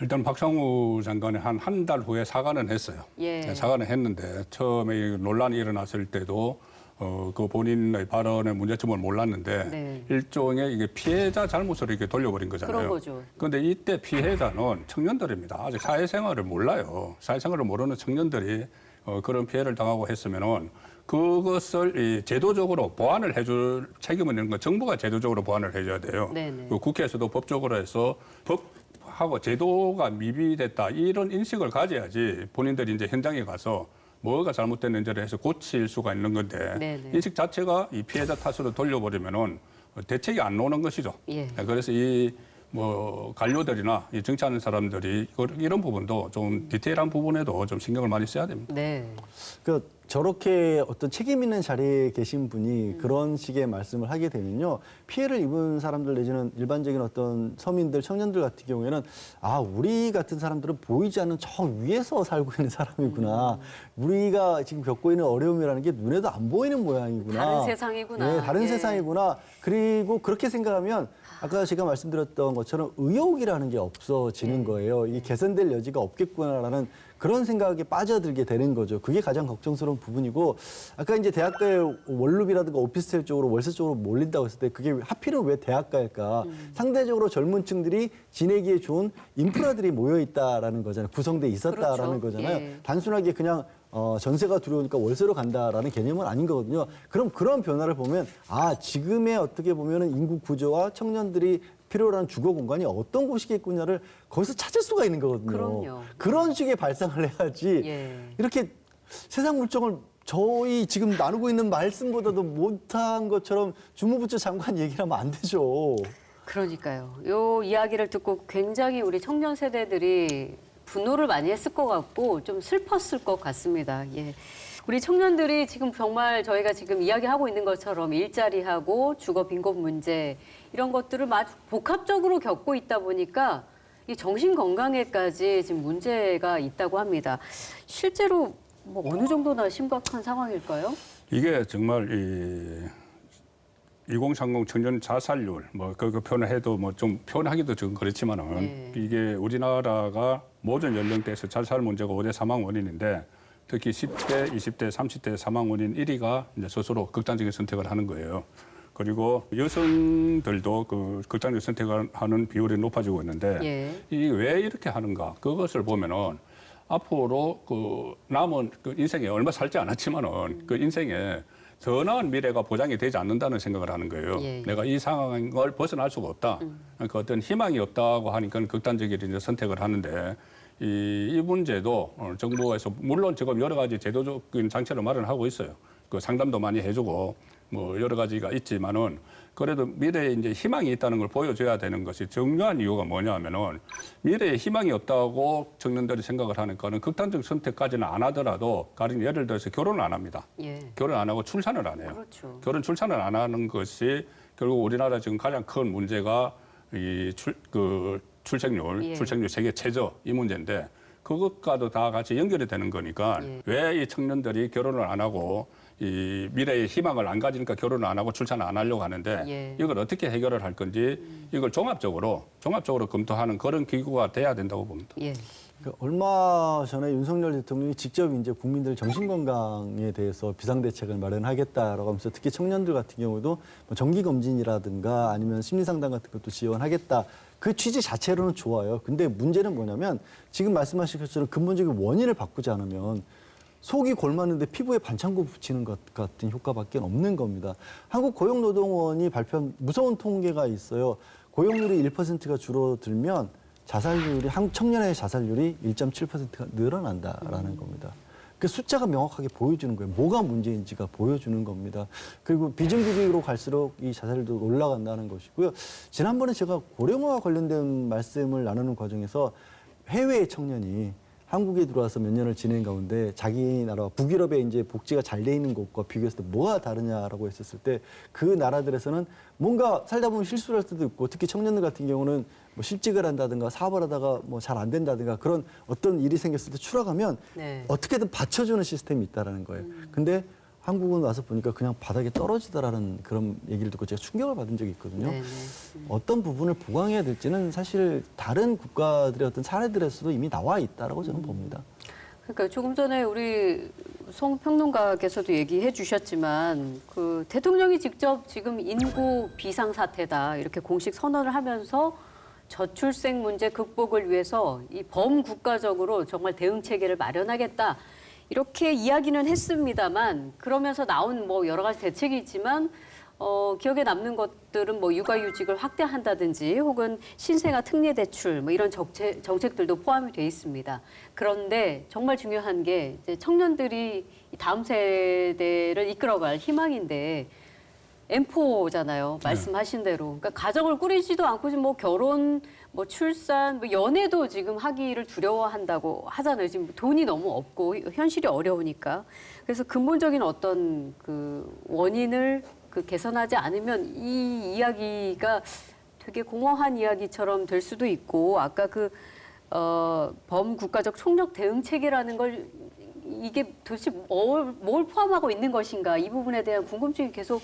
일단 박상우 장관이 한 달 후에 사과는 했어요. 예. 사과는 했는데 처음에 이 논란이 일어났을 때도 그 본인의 발언의 문제점을 몰랐는데 네. 일종의 이게 피해자 잘못으로 이렇게 돌려버린 거잖아요. 그런 거죠. 그런데 이때 피해자는 청년들입니다. 아직 사회생활을 몰라요. 사회생활을 모르는 청년들이 그런 피해를 당하고 했으면은 그것을 이 제도적으로 보완을 해줄 책임은 있는 건 정부가 제도적으로 보완을 해줘야 돼요. 네네. 그 국회에서도 법적으로 해서 법하고 제도가 미비됐다 이런 인식을 가져야지 본인들이 이제 현장에 가서 뭐가 잘못됐는지를 해서 고칠 수가 있는 건데 네네. 인식 자체가 이 피해자 탓으로 돌려버리면은 대책이 안 나오는 것이죠. 예. 그래서 이 뭐 관료들이나 이 정치하는 사람들이 이런 부분도 좀 디테일한 부분에도 좀 신경을 많이 써야 됩니다. 네. 그러니까 저렇게 어떤 책임 있는 자리에 계신 분이 그런 식의 말씀을 하게 되면요. 피해를 입은 사람들 내지는 일반적인 어떤 서민들, 청년들 같은 경우에는 아, 우리 같은 사람들은 보이지 않는 저 위에서 살고 있는 사람이구나. 우리가 지금 겪고 있는 어려움이라는 게 눈에도 안 보이는 모양이구나. 다른 세상이구나. 네, 다른 예. 세상이구나. 그리고 그렇게 생각하면 아까 제가 말씀드렸던 것처럼 의욕이라는 게 없어지는 거예요. 이게 개선될 여지가 없겠구나라는 그런 생각에 빠져들게 되는 거죠. 그게 가장 걱정스러운 부분이고 아까 이제 대학가의 원룸이라든가 오피스텔 쪽으로 월세 쪽으로 몰린다고 했을 때 그게 하필은 왜 대학가일까? 상대적으로 젊은 층들이 지내기에 좋은 인프라들이 모여 있다라는 거잖아요. 구성돼 있었다라는 그렇죠. 거잖아요. 예. 단순하게 그냥 전세가 들어오니까 월세로 간다라는 개념은 아닌 거거든요. 그럼 그런 변화를 보면 지금의 어떻게 보면은 인구 구조와 청년들이 필요로 하는 주거 공간이 어떤 곳이겠구나를 거기서 찾을 수가 있는 거거든요. 그럼요. 그런 식의 발상을 해야지 예. 이렇게 세상 물정을 저희 지금 나누고 있는 말씀보다도 못한 것처럼 주무부처 장관 얘기를 하면 안 되죠. 그러니까요. 요 이야기를 듣고 굉장히 우리 청년 세대들이 분노를 많이 했을 것 같고 좀 슬펐을 것 같습니다. 예. 우리 청년들이 지금 정말 저희가 지금 이야기하고 있는 것처럼 일자리하고 주거 빈곤 문제 이런 것들을 아주 복합적으로 겪고 있다 보니까 이 정신 건강에까지 지금 문제가 있다고 합니다. 실제로 뭐 어느 정도나 심각한 상황일까요? 이게 정말 2030 청년 자살률 그 표현을 해도 뭐 좀 표현하기도 좀 그렇지만은 이게 우리나라가 모든 연령대에서 자살 문제가 5대 사망 원인인데 특히 10대, 20대, 30대 사망 원인 1위가 이제 스스로 극단적인 선택을 하는 거예요. 그리고 여성들도 그 극단적 선택을 하는 비율이 높아지고 있는데 이게 왜 이렇게 하는가? 그것을 보면은 앞으로 그 남은 그 인생에 얼마 살지 않았지만은 그 인생에 더 나은 미래가 보장이 되지 않는다는 생각을 하는 거예요. 내가 이 상황을 벗어날 수가 없다. 그러니까 어떤 희망이 없다고 하니까 극단적인 이제 선택을 하는데 이 문제도 정부에서 물론 지금 여러 가지 제도적인 장치를 마련하고 있어요. 그 상담도 많이 해주고 뭐 여러 가지가 있지만은 그래도 미래에 이제 희망이 있다는 걸 보여줘야 되는 것이 중요한 이유가 뭐냐면은 미래에 희망이 없다고 청년들이 생각을 하니까는 극단적 선택까지는 안 하더라도 가령 예를 들어서 결혼을 안 합니다. 결혼 안 하고 출산을 안 해요. 그렇죠. 결혼 출산을 안 하는 것이 결국 우리나라 지금 가장 큰 문제가 출생률 세계 최저 이 문제인데 그것과도 다 같이 연결이 되는 거니까 왜 이 청년들이 결혼을 안 하고 이 미래의 희망을 안 가지니까 결혼을 안 하고 출산을 안 하려고 하는데 이걸 어떻게 해결을 할 건지 이걸 종합적으로 검토하는 그런 기구가 돼야 된다고 봅니다. 그러니까 얼마 전에 윤석열 대통령이 직접 이제 국민들 정신건강에 대해서 비상대책을 마련하겠다라고 하면서 특히 청년들 같은 경우도 뭐 정기검진이라든가 아니면 심리상담 같은 것도 지원하겠다. 그 취지 자체로는 좋아요. 근데 문제는 뭐냐면 지금 말씀하신 것처럼 근본적인 원인을 바꾸지 않으면 속이 골맞는데 피부에 반창고 붙이는 것 같은 효과밖에 없는 겁니다. 한국고용노동원이 발표한 무서운 통계가 있어요. 고용률이 1%가 줄어들면 한국 청년의 자살률이 1.7%가 늘어난다라는 겁니다. 그 숫자가 명확하게 보여주는 거예요. 뭐가 문제인지가 보여주는 겁니다. 그리고 비정규직으로 갈수록 이 자살률도 올라간다는 것이고요. 지난번에 제가 고령화와 관련된 말씀을 나누는 과정에서 해외의 청년이 한국에 들어와서 몇 년을 지낸 가운데 자기 나라와 북유럽의 이제 복지가 잘 돼 있는 곳과 비교했을 때 뭐가 다르냐라고 했었을 때 그 나라들에서는 뭔가 살다 보면 실수를 할 수도 있고 특히 청년들 같은 경우는 뭐 실직을 한다든가 사업을 하다가 뭐 잘 안 된다든가 그런 어떤 일이 생겼을 때 추락하면 어떻게든 받쳐주는 시스템이 있다라는 거예요. 근데 한국은 와서 보니까 그냥 바닥에 떨어지더라는 그런 얘기를 듣고 제가 충격을 받은 적이 있거든요. 어떤 부분을 보강해야 될지는 사실 다른 국가들의 어떤 사례들에서도 이미 나와 있다라고 저는 봅니다. 그러니까 조금 전에 우리 송 평론가께서도 얘기해 주셨지만 그 대통령이 직접 지금 인구 비상사태다 이렇게 공식 선언을 하면서 저출생 문제 극복을 위해서 이 범국가적으로 정말 대응 체계를 마련하겠다. 이렇게 이야기는 했습니다만 그러면서 나온 뭐 여러 가지 대책이 있지만 기억에 남는 것들은 뭐 육아휴직을 확대한다든지 혹은 신생아 특례 대출 뭐 이런 정책들도 포함이 돼 있습니다. 그런데 정말 중요한 게 이제 청년들이 다음 세대를 이끌어갈 희망인데 M4잖아요. 말씀하신 대로. 그러니까 가정을 꾸리지도 않고 지금 뭐 결혼, 뭐 출산, 뭐 연애도 지금 하기를 두려워한다고 하잖아요. 지금 돈이 너무 없고 현실이 어려우니까. 그래서 근본적인 어떤 그 원인을 개선하지 않으면 이 이야기가 되게 공허한 이야기처럼 될 수도 있고 아까 범국가적 총력 대응 체계라는 걸 이게 도대체 뭘 포함하고 있는 것인가 이 부분에 대한 궁금증이 계속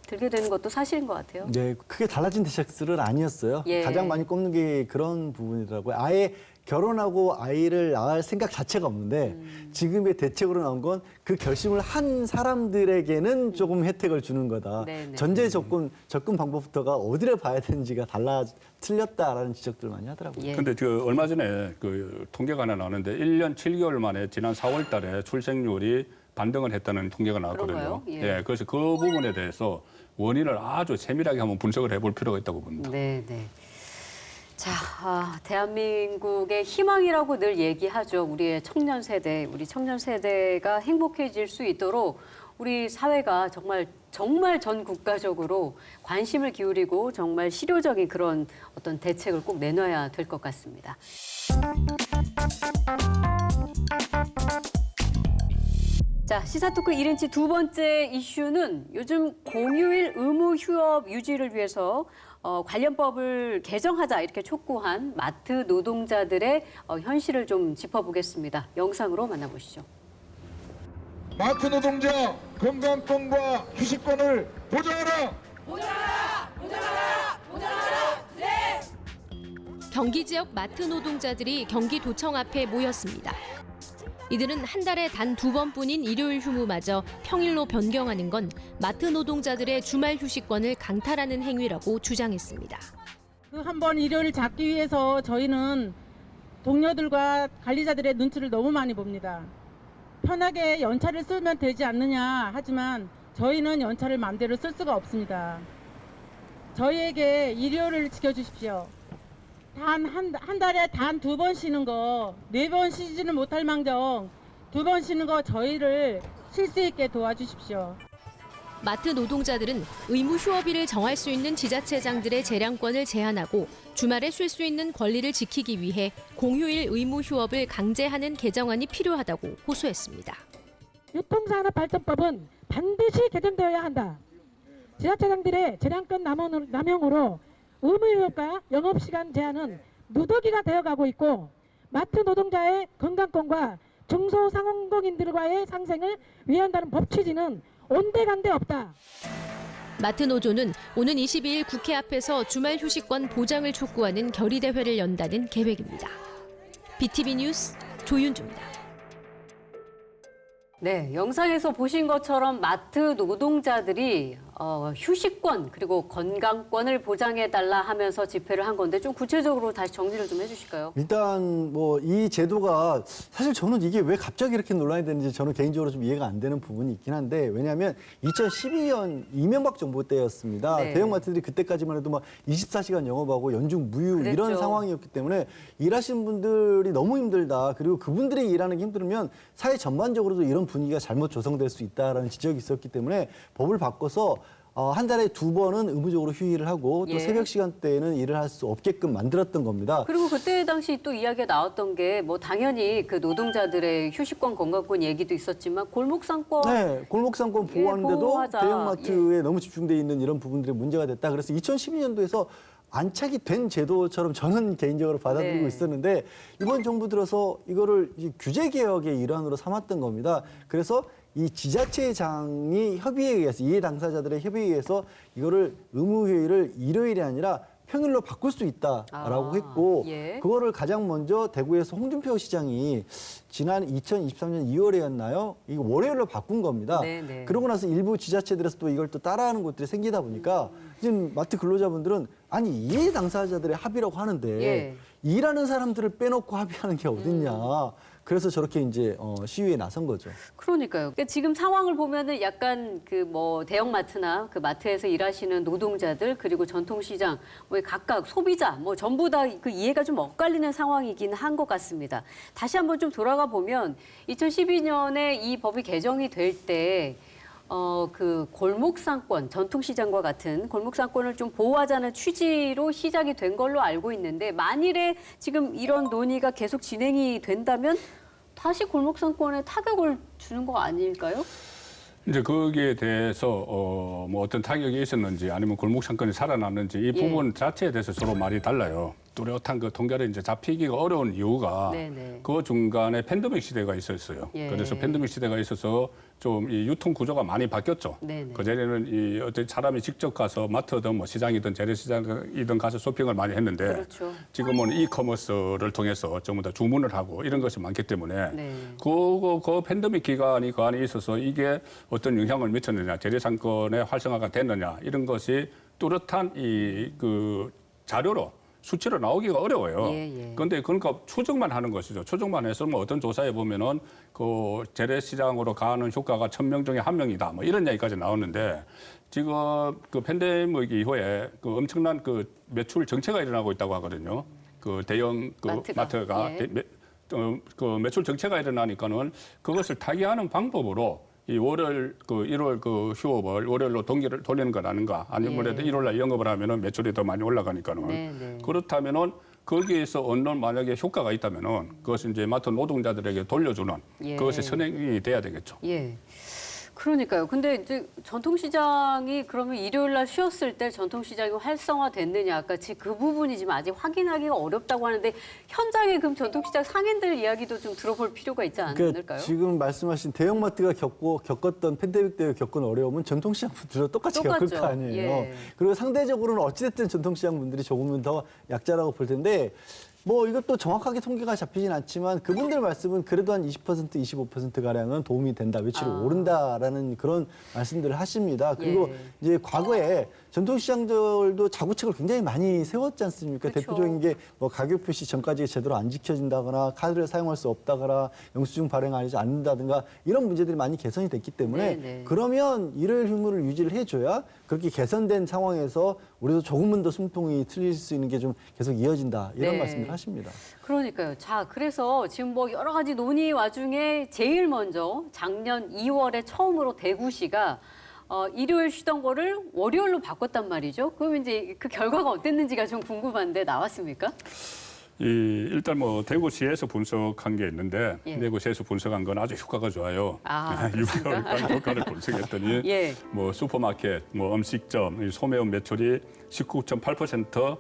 들게 되는 것도 사실인 것 같아요. 네, 크게 달라진 대책들은 아니었어요. 가장 많이 꼽는 게 그런 부분이더라고요. 아예 결혼하고 아이를 낳을 생각 자체가 없는데 지금의 대책으로 나온 건 그 결심을 한 사람들에게는 조금 혜택을 주는 거다. 네네. 전제 접근 방법부터가 어디를 봐야 되는지가 틀렸다라는 지적들을 많이 하더라고요. 예. 근데 그 얼마 전에 그 통계가 하나 나왔는데 1년 7개월 만에 지난 4월 달에 출생률이 반등을 했다는 통계가 나왔거든요. 그런가요? 예. 예, 그래서 그 부분에 대해서 원인을 아주 세밀하게 한번 분석을 해볼 필요가 있다고 봅니다. 네, 네. 자, 대한민국의 희망이라고 늘 얘기하죠. 우리의 청년 세대, 우리 청년 세대가 행복해질 수 있도록 우리 사회가 정말 전 국가적으로 관심을 기울이고 정말 실효적인 그런 어떤 대책을 꼭 내놔야 될 것 같습니다. 자, 시사토크 1인치 두 번째 이슈는 요즘 공휴일 의무 휴업 유지를 위해서 관련법을 개정하자 이렇게 촉구한 마트 노동자들의 현실을 좀 짚어보겠습니다. 영상으로 만나보시죠. 마트 노동자 건강권과 휴식권을 보장하라! 경기 지역 마트 노동자들이 경기도청 앞에 모였습니다. 이들은 한 달에 단 2번뿐인 일요일 휴무마저 평일로 변경하는 건 마트 노동자들의 주말 휴식권을 강탈하는 행위라고 주장했습니다. 그 한 번 일요일 잡기 위해서 저희는 동료들과 관리자들의 눈치를 너무 많이 봅니다. 편하게 연차를 쓰면 되지 않느냐 하지만 저희는 연차를 마음대로 쓸 수가 없습니다. 저희에게 일요일을 지켜주십시오. 한 달에 단 2번 쉬는 거, 4번 쉬지는 못할 망정 2번 쉬는 거 저희를 쉴 수 있게 도와주십시오. 마트 노동자들은 의무 휴업일을 정할 수 있는 지자체장들의 재량권을 제한하고 주말에 쉴 수 있는 권리를 지키기 위해 공휴일 의무 휴업을 강제하는 개정안이 필요하다고 호소했습니다. 유통산업발전법은 반드시 개정되어야 한다. 지자체장들의 재량권 남용으로 의무휴업과 영업시간 제한은 누더기가 되어가고 있고 마트 노동자의 건강권과 중소상공인들과의 상생을 위한다는 법 취지는 온데간데 없다. 마트 노조는 오는 22일 국회 앞에서 주말 휴식권 보장을 촉구하는 결의대회를 연다는 계획입니다. BTV 뉴스 조윤주입니다. 네, 영상에서 보신 것처럼 마트 노동자들이 휴식권 그리고 건강권을 보장해달라 하면서 집회를 한 건데 좀 구체적으로 다시 정리를 좀 해주실까요? 일단 뭐 이 제도가 사실 저는 이게 왜 갑자기 이렇게 논란이 되는지 저는 개인적으로 좀 이해가 안 되는 부분이 있긴 한데 왜냐하면 2012년 이명박 정부 때였습니다. 네. 대형마트들이 그때까지만 해도 막 24시간 영업하고 연중 무휴 그랬죠. 이런 상황이었기 때문에 일하시는 분들이 너무 힘들다. 그리고 그분들이 일하는 게 힘들면 사회 전반적으로도 이런 분위기가 잘못 조성될 수 있다라는 지적이 있었기 때문에 법을 바꿔서 한 달에 2번은 의무적으로 휴일을 하고 또 예. 새벽 시간대에는 일을 할 수 없게끔 만들었던 겁니다. 그리고 그때 당시 또 이야기가 나왔던 게 뭐 당연히 그 노동자들의 휴식권, 건강권 얘기도 있었지만 골목상권 네, 골목상권 예, 보호하는데도 보호하자. 대형마트에 너무 집중돼 있는 이런 부분들이 문제가 됐다. 그래서 2012년도에서 안착이 된 제도처럼 저는 개인적으로 받아들이고 네. 있었는데 이번 정부 들어서 이거를 이 규제 개혁의 일환으로 삼았던 겁니다. 그래서 이 지자체장이 협의에 의해서 이해 당사자들의 협의에 의해서 이거를 의무휴일을 일요일이 아니라 평일로 바꿀 수 있다라고 했고 예. 그거를 가장 먼저 대구에서 홍준표 시장이 지난 2023년 2월에였나요? 이거 월요일로 바꾼 겁니다. 네네. 그러고 나서 일부 지자체들에서 또 이걸 또 따라하는 곳들이 생기다 보니까 지금 마트 근로자분들은 아니 이해 당사자들의 합의라고 하는데 예. 일하는 사람들을 빼놓고 합의하는 게 어딨냐. 그래서 저렇게 이제 시위에 나선 거죠. 그러니까요. 그러니까 지금 상황을 보면은 약간 그 뭐 대형마트나 그 마트에서 일하시는 노동자들 그리고 전통시장 뭐 각각 소비자 뭐 전부 다 그 이해가 좀 엇갈리는 상황이긴 한 것 같습니다. 다시 한번 좀 돌아가 보면 2012년에 이 법이 개정이 될 때 그 골목상권, 전통시장과 같은 골목상권을 좀 보호하자는 취지로 시작이 된 걸로 알고 있는데 만일에 지금 이런 논의가 계속 진행이 된다면 다시 골목상권에 타격을 주는 거 아닐까요? 이제 거기에 대해서 뭐 어떤 타격이 있었는지 아니면 골목 상권이 살아났는지 이 예. 부분 자체에 대해서 서로 말이 달라요. 뚜렷한 그 통계를 이제 잡히기가 어려운 이유가 네네. 그 중간에 팬데믹 시대가 있었어요. 예. 그래서 팬데믹 시대가 있어서 좀 이 유통 구조가 많이 바뀌었죠. 네네. 그전에는 이 어떤 사람이 직접 가서 마트든 뭐 시장이든 재래시장이든 가서 쇼핑을 많이 했는데 그렇죠. 지금은 이커머스를 통해서 전부 다 주문을 하고 이런 것이 많기 때문에 네. 그 팬데믹 기간이 그 안에 있어서 이게 어떤 영향을 미쳤느냐, 재래상권의 활성화가 됐느냐 이런 것이 뚜렷한 이 그 자료로 수치로 나오기가 어려워요. 예, 예. 그런데 그러니까 추정만 하는 것이죠. 추정만 해서 뭐 어떤 조사에 보면은 그 재래시장으로 가는 효과가 1,000명 중에 1명이다. 뭐 이런 얘기까지 나오는데 지금 그 팬데믹 이후에 그 엄청난 그 매출 정체가 일어나고 있다고 하거든요. 그 대형 그 마트가 예. 그 매출 정체가 일어나니까는 그것을 타개하는 방법으로 이 월요일 그 1월 그 휴업을 월요일로 동기를 돌리는 거라는가 아니면 예. 1월 날 영업을 하면은 매출이 더 많이 올라가니까는 네네. 그렇다면은 거기에서 얻는 만약에 효과가 있다면은 그것은 이제 마트 노동자들에게 돌려주는 예. 그것이 선행이 돼야 되겠죠. 예. 그러니까요. 근데 이제 전통시장이 그러면 일요일 날 쉬었을 때 전통시장이 활성화됐느냐. 아까 그 부분이 지금 아직 확인하기가 어렵다고 하는데 현장에 그럼 전통시장 상인들 이야기도 좀 들어볼 필요가 있지 않을까요? 그러니까 지금 말씀하신 대형마트가 겪었던 팬데믹 때 겪은 어려움은 전통시장 분들도 똑같이 겪을 똑같죠. 거 아니에요. 예. 그리고 상대적으로는 어찌됐든 전통시장 분들이 조금은 더 약자라고 볼 텐데 뭐 이것도 정확하게 통계가 잡히진 않지만 그분들 말씀은 그래도 한 20%, 25%가량은 도움이 된다, 매출이 오른다라는 그런 말씀들을 하십니다. 그리고 예. 이제 과거에 전통시장들도 자구책을 굉장히 많이 세웠지 않습니까? 그쵸. 대표적인 게 뭐 가격 표시 전까지 제대로 안 지켜진다거나 카드를 사용할 수 없다거나 영수증 발행하지 않는다든가 이런 문제들이 많이 개선이 됐기 때문에 네네. 그러면 일요일 휴무를 유지를 해줘야 그렇게 개선된 상황에서 우리도 조금은 더 숨통이 트일 수 있는 게 좀 계속 이어진다 이런 네. 말씀을 하십니다. 그러니까요. 자, 그래서 지금 뭐 여러 가지 논의 와중에 제일 먼저 작년 2월에 처음으로 대구시가 일요일 쉬던 거를 월요일로 바꿨단 말이죠. 그럼 이제 그 결과가 어땠는지가 좀 궁금한데 나왔습니까? 일단 뭐 대구시에서 분석한 게 있는데 예. 대구시에서 분석한 건 아주 효과가 좋아요. 아, 그렇습니까? 6개월간 효과를 분석했더니 예. 뭐 슈퍼마켓, 뭐 음식점, 이 소매업 매출이 19.8%,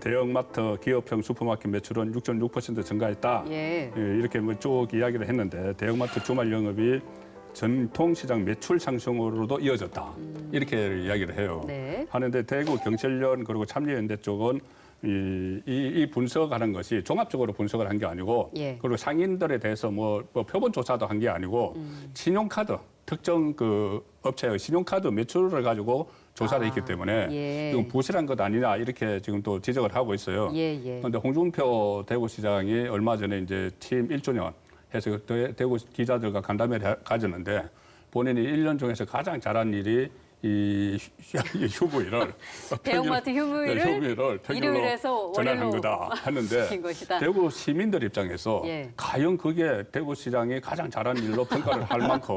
대형마트, 기업형 슈퍼마켓 매출은 6.6% 증가했다. 예. 이렇게 뭐 쭉 이야기를 했는데 대형마트 주말 영업이 전통시장 매출 상승으로도 이어졌다. 이렇게 이야기를 해요. 네. 하는데 대구 경찰련 그리고 참여연대 쪽은 이 분석하는 것이 종합적으로 분석을 한 게 아니고 예. 그리고 상인들에 대해서 뭐 표본 조사도 한 게 아니고 신용카드 특정 그 업체의 신용카드 매출을 가지고 조사를 했기 때문에 예. 이건 부실한 것 아니냐 이렇게 지금 또 지적을 하고 있어요. 예, 예. 그런데 홍준표 대구시장이 얼마 전에 이제 취임 1주년 해서 대구 기자들과 간담회를 가졌는데 본인이 1년 중에서 가장 잘한 일이 이 휴무일을 대형마트 휴무일을 일요일에서 일요일에서 전환한 월요일로 거다 했는데 시킨 것이다. 대구 시민들 입장에서 예. 과연 그게 대구시장이 가장 잘한 일로 평가를 할 만큼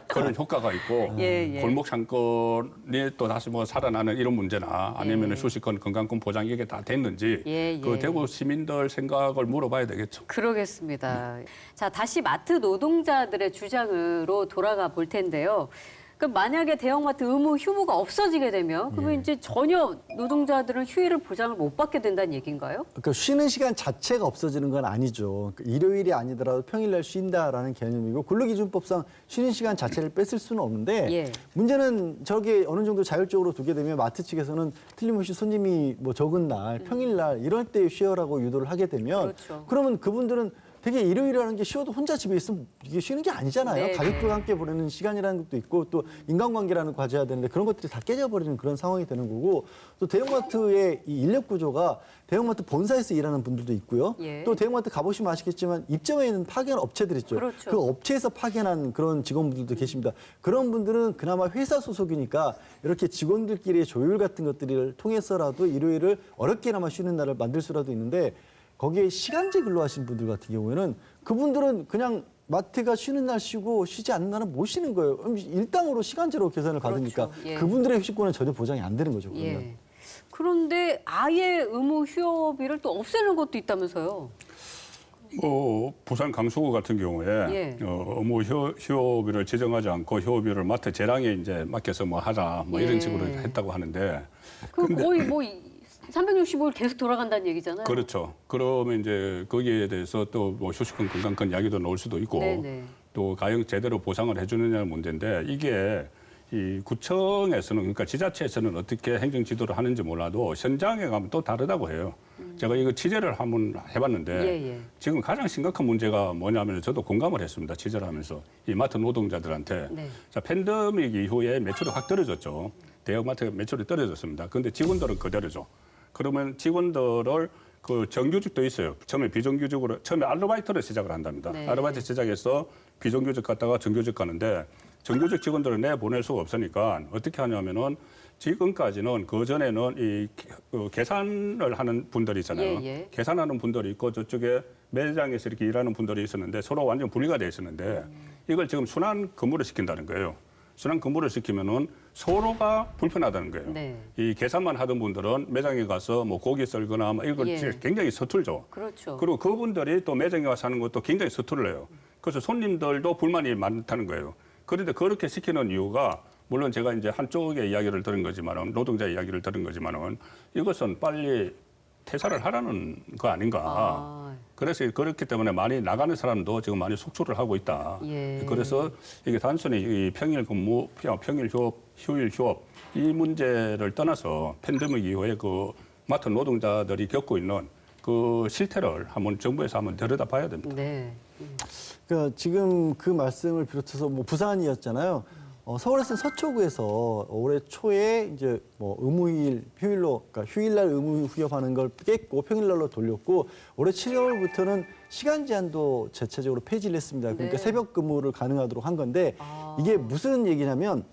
그런 효과가 있고 예, 예. 골목 상권이 또 다시 뭐 살아나는 이런 문제나 아니면 예. 수식권 건강권 보장 이게 다 됐는지 예, 그 예. 대구 시민들 생각을 물어봐야 되겠죠. 그러겠습니다. 자, 다시 마트 노동자들의 주장으로 돌아가 볼 텐데요. 그럼 만약에 대형마트 의무 휴무가 없어지게 되면 그러면 이제 전혀 노동자들은 휴일을 보장을 못 받게 된다는 얘기인가요? 그러니까 쉬는 시간 자체가 없어지는 건 아니죠. 그러니까 일요일이 아니더라도 평일날 쉰다라는 개념이고 근로기준법상 쉬는 시간 자체를 뺏을 수는 없는데 예. 문제는 저게 어느 정도 자율적으로 두게 되면 마트 측에서는 틀림없이 손님이 뭐 적은 날, 평일날 이럴 때 쉬어라고 유도를 하게 되면 그렇죠. 그러면 그분들은 되게 일요일이라는 게 쉬어도 혼자 집에 있으면 이게 쉬는 게 아니잖아요. 네, 가족들과 함께 보내는 시간이라는 것도 있고 또 인간관계라는 거 가져야 되는데 그런 것들이 다 깨져버리는 그런 상황이 되는 거고 또 대형마트의 이 인력 구조가 대형마트 본사에서 일하는 분들도 있고요. 예. 또 대형마트 가보시면 아시겠지만 입점에 있는 파견 업체들 있죠. 그렇죠. 그 업체에서 파견한 그런 직원분들도 계십니다. 그런 분들은 그나마 회사 소속이니까 이렇게 직원들끼리의 조율 같은 것들을 통해서라도 일요일을 어렵게나마 쉬는 날을 만들 수라도 있는데 거기에 시간제 근로하신 분들 같은 경우에는 그분들은 그냥 마트가 쉬는 날 쉬고 쉬지 않는 날은 못 쉬는 거예요. 일당으로 시간제로 계산을 받으니까 그렇죠. 예. 그분들의 휴식권은 전혀 보장이 안 되는 거죠. 그러면. 예. 그런데 아예 의무 휴업일을 또 없애는 것도 있다면서요? 뭐 부산 강서구 같은 경우에 예. 업무 휴업일을 지정하지 않고 휴업일을 마트 재량에 이제 맡겨서 뭐 하자 뭐 예. 이런 식으로 했다고 하는데 그 거의 뭐 365일 계속 돌아간다는 얘기잖아요. 그렇죠. 그러면 이제 거기에 대해서 또 뭐 휴식권, 건강권 이야기도 나올 수도 있고 네네. 또 가용 제대로 보상을 해주느냐는 문제인데 이게 이 구청에서는 그러니까 지자체에서는 어떻게 행정 지도를 하는지 몰라도 현장에 가면 또 다르다고 해요. 제가 이거 취재를 한번 해봤는데 예. 지금 가장 심각한 문제가 뭐냐면 저도 공감을 했습니다. 취재를 하면서 이 마트 노동자들한테 네. 자 팬데믹 이후에 매출이 확 떨어졌죠. 대형마트 매출이 떨어졌습니다. 그런데 직원들은 그대로죠. 그러면 직원들을 그 정규직도 있어요. 처음에 비정규직으로 처음에 아르바이트를 시작을 한답니다. 네. 아르바이트 시작해서 비정규직 갔다가 정규직 가는데 정규직 직원들을 내보낼 수가 없으니까 어떻게 하냐면은 지금까지는 그 전에는 그 계산을 하는 분들이 있잖아요. 예. 계산하는 분들이 있고 저쪽에 매장에서 이렇게 일하는 분들이 있었는데 서로 완전 분리가 돼 있었는데 이걸 지금 순환 근무를 시킨다는 거예요. 순환 근무를 시키면은 서로가 불편하다는 거예요. 네. 이 계산만 하던 분들은 매장에 가서 뭐 고기 썰거나 뭐 이걸 예. 굉장히 서툴죠. 그렇죠. 그리고 그분들이 또 매장에 가서 하는 것도 굉장히 서툴러요. 그래서 손님들도 불만이 많다는 거예요. 그런데 그렇게 시키는 이유가 물론 제가 이제 한쪽의 이야기를 들은 거지만은 노동자 이야기를 들은 거지만은 이것은 빨리 퇴사를 하라는 거 아닌가. 그래서 그렇기 때문에 많이 나가는 사람도 지금 많이 속출을 하고 있다. 예. 그래서 이게 단순히 이 평일 근무, 평일 휴업, 휴일 휴업 이 문제를 떠나서 팬데믹 이후에 그 마트 노동자들이 겪고 있는 그 실태를 한번 정부에서 한번 들여다봐야 됩니다. 네. 그러니까 지금 그 말씀을 비롯해서 뭐 부산이었잖아요. 서울에서는 서초구에서 올해 초에 이제 뭐 의무휴일, 휴일로, 그러니까 휴일날 의무 휴업하는 걸 깼고 평일날로 돌렸고 올해 7월부터는 시간 제한도 자체적으로 폐지를 했습니다. 그러니까 네. 새벽 근무를 가능하도록 한 건데 이게 무슨 얘기냐면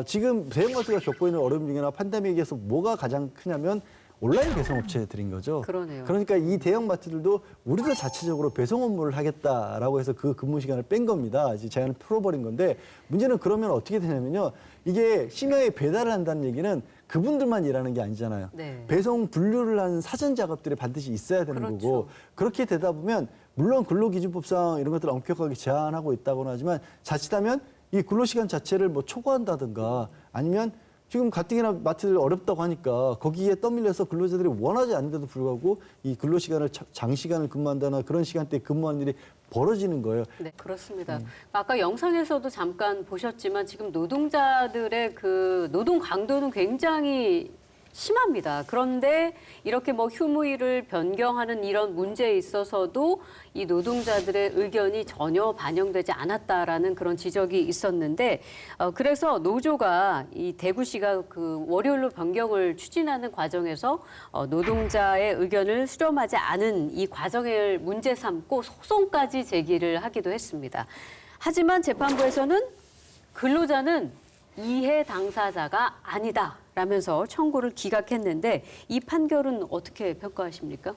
지금 대형마트가 겪고 있는 어려움 중에나 팬데믹에서 뭐가 가장 크냐면 온라인 배송 업체들인 거죠. 그러네요. 그러니까 이 대형마트들도 우리도 자체적으로 배송 업무를 하겠다라고 해서 그 근무 시간을 뺀 겁니다. 이제 제한을 풀어버린 건데 문제는 그러면 어떻게 되냐면요. 이게 심야에 배달을 한다는 얘기는 그분들만 일하는 게 아니잖아요. 네. 배송 분류를 하는 사전 작업들이 반드시 있어야 되는 그렇죠. 거고 그렇게 되다 보면 물론 근로기준법상 이런 것들을 엄격하게 제한하고 있다고는 하지만 자칫하면 이 근로시간 자체를 뭐 초과한다든가 아니면 지금 가뜩이나 마트들 어렵다고 하니까 거기에 떠밀려서 근로자들이 원하지 않는데도 불구하고 이 근로시간을 장시간을 근무한다나 그런 시간대에 근무하는 일이 벌어지는 거예요. 네, 그렇습니다. 아까 영상에서도 잠깐 보셨지만 지금 노동자들의 그 노동 강도는 굉장히 심합니다. 그런데 이렇게 뭐 휴무일을 변경하는 이런 문제에 있어서도 이 노동자들의 의견이 전혀 반영되지 않았다라는 그런 지적이 있었는데 그래서 노조가 이 대구시가 그 월요일로 변경을 추진하는 과정에서 노동자의 의견을 수렴하지 않은 이 과정을 문제 삼고 소송까지 제기를 하기도 했습니다. 하지만 재판부에서는 근로자는 이해 당사자가 아니다라면서 청구를 기각했는데 이 판결은 어떻게 평가하십니까?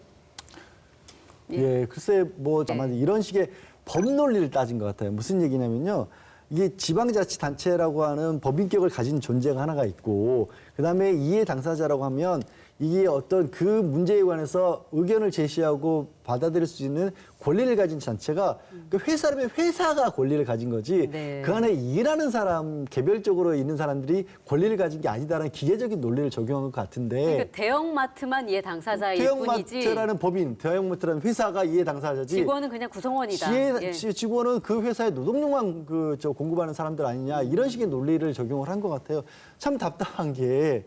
예, 글쎄 뭐 아마 이런 식의 법 논리를 따진 것 같아요. 무슨 얘기냐면요. 이게 지방자치단체라고 하는 법인격을 가진 존재가 하나가 있고 그다음에 이해 당사자라고 하면 이게 어떤 그 문제에 관해서 의견을 제시하고 받아들일 수 있는 권리를 가진 단체가 그 회사라면 회사가 권리를 가진 거지 네. 그 안에 일하는 사람 개별적으로 있는 사람들이 권리를 가진 게 아니다라는 기계적인 논리를 적용한 것 같은데 그러니까 대형마트만 이해 당사자일 뿐이지 대형마트라는 법인, 대형마트라는 회사가 이해 당사자지 직원은 그냥 구성원이다. 예. 직원은 그 회사의 노동력만 공급하는 사람들 아니냐 이런 식의 논리를 적용을 한 것 같아요. 참 답답한 게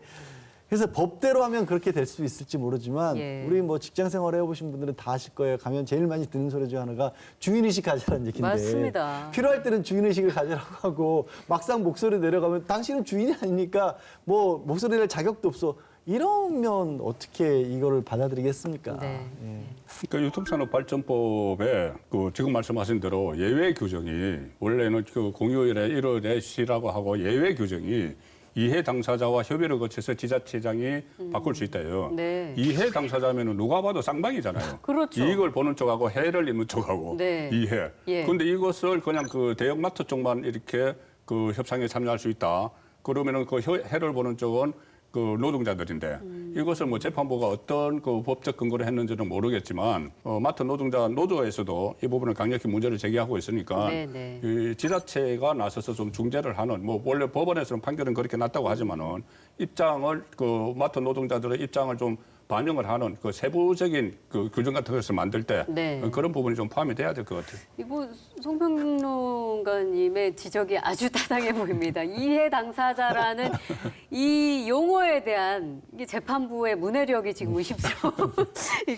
그래서 법대로 하면 그렇게 될 수 있을지 모르지만 예. 우리 뭐 직장 생활 해보신 분들은 다 아실 거예요. 가면 제일 많이 듣는 소리 중 하나가 주인의식 가지라는 얘기인데 맞습니다. 필요할 때는 주인의식을 가지라고 하고 막상 목소리 내려가면 당신은 주인이 아니니까 뭐 목소리 낼 자격도 없어. 이러면 어떻게 이거를 받아들이겠습니까? 네. 예. 그러니까 유통산업발전법에 그 지금 말씀하신 대로 예외 규정이 원래는 그 공휴일에 1월에 쉬라고 하고 예외 규정이 이해 당사자와 협의를 거쳐서 지자체장이 바꿀 수 있다요. 네. 이해 당사자면은 누가 봐도 쌍방이잖아요. 그렇죠. 이익을 보는 쪽하고 해를 입는 쪽하고 네. 이해. 예. 그런데 이것을 그냥 그 대형마트 쪽만 이렇게 그 협상에 참여할 수 있다. 그러면은 그 해를 보는 쪽은 그 노동자들인데 이것을 뭐 재판부가 어떤 그 법적 근거로 했는지는 모르겠지만 마트 노동자 노조에서도 이 부분을 강력히 문제를 제기하고 있으니까 네네. 이 지자체가 나서서 좀 중재를 하는 뭐 원래 법원에서는 판결은 그렇게 났다고 하지만은 입장을 그 마트 노동자들의 입장을 좀 반영을 하는 그 세부적인 그 규정 같은 것을 만들 때 네. 그런 부분이 좀 포함이 돼야 될 것 같아요. 이거 송평론가님의 지적이 아주 타당해 보입니다. 이해 당사자라는 이 용어에 대한 이게 재판부의 문해력이 지금 의심스러운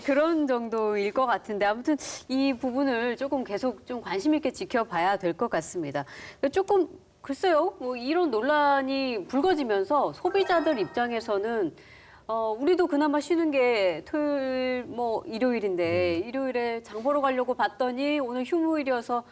그런 정도일 것 같은데 아무튼 이 부분을 조금 계속 좀 관심 있게 지켜봐야 될 것 같습니다. 조금 글쎄요, 뭐 이런 논란이 불거지면서 소비자들 입장에서는 우리도 그나마 쉬는 게 토요일, 뭐 일요일인데 일요일에 장 보러 가려고 봤더니 오늘 휴무일이어서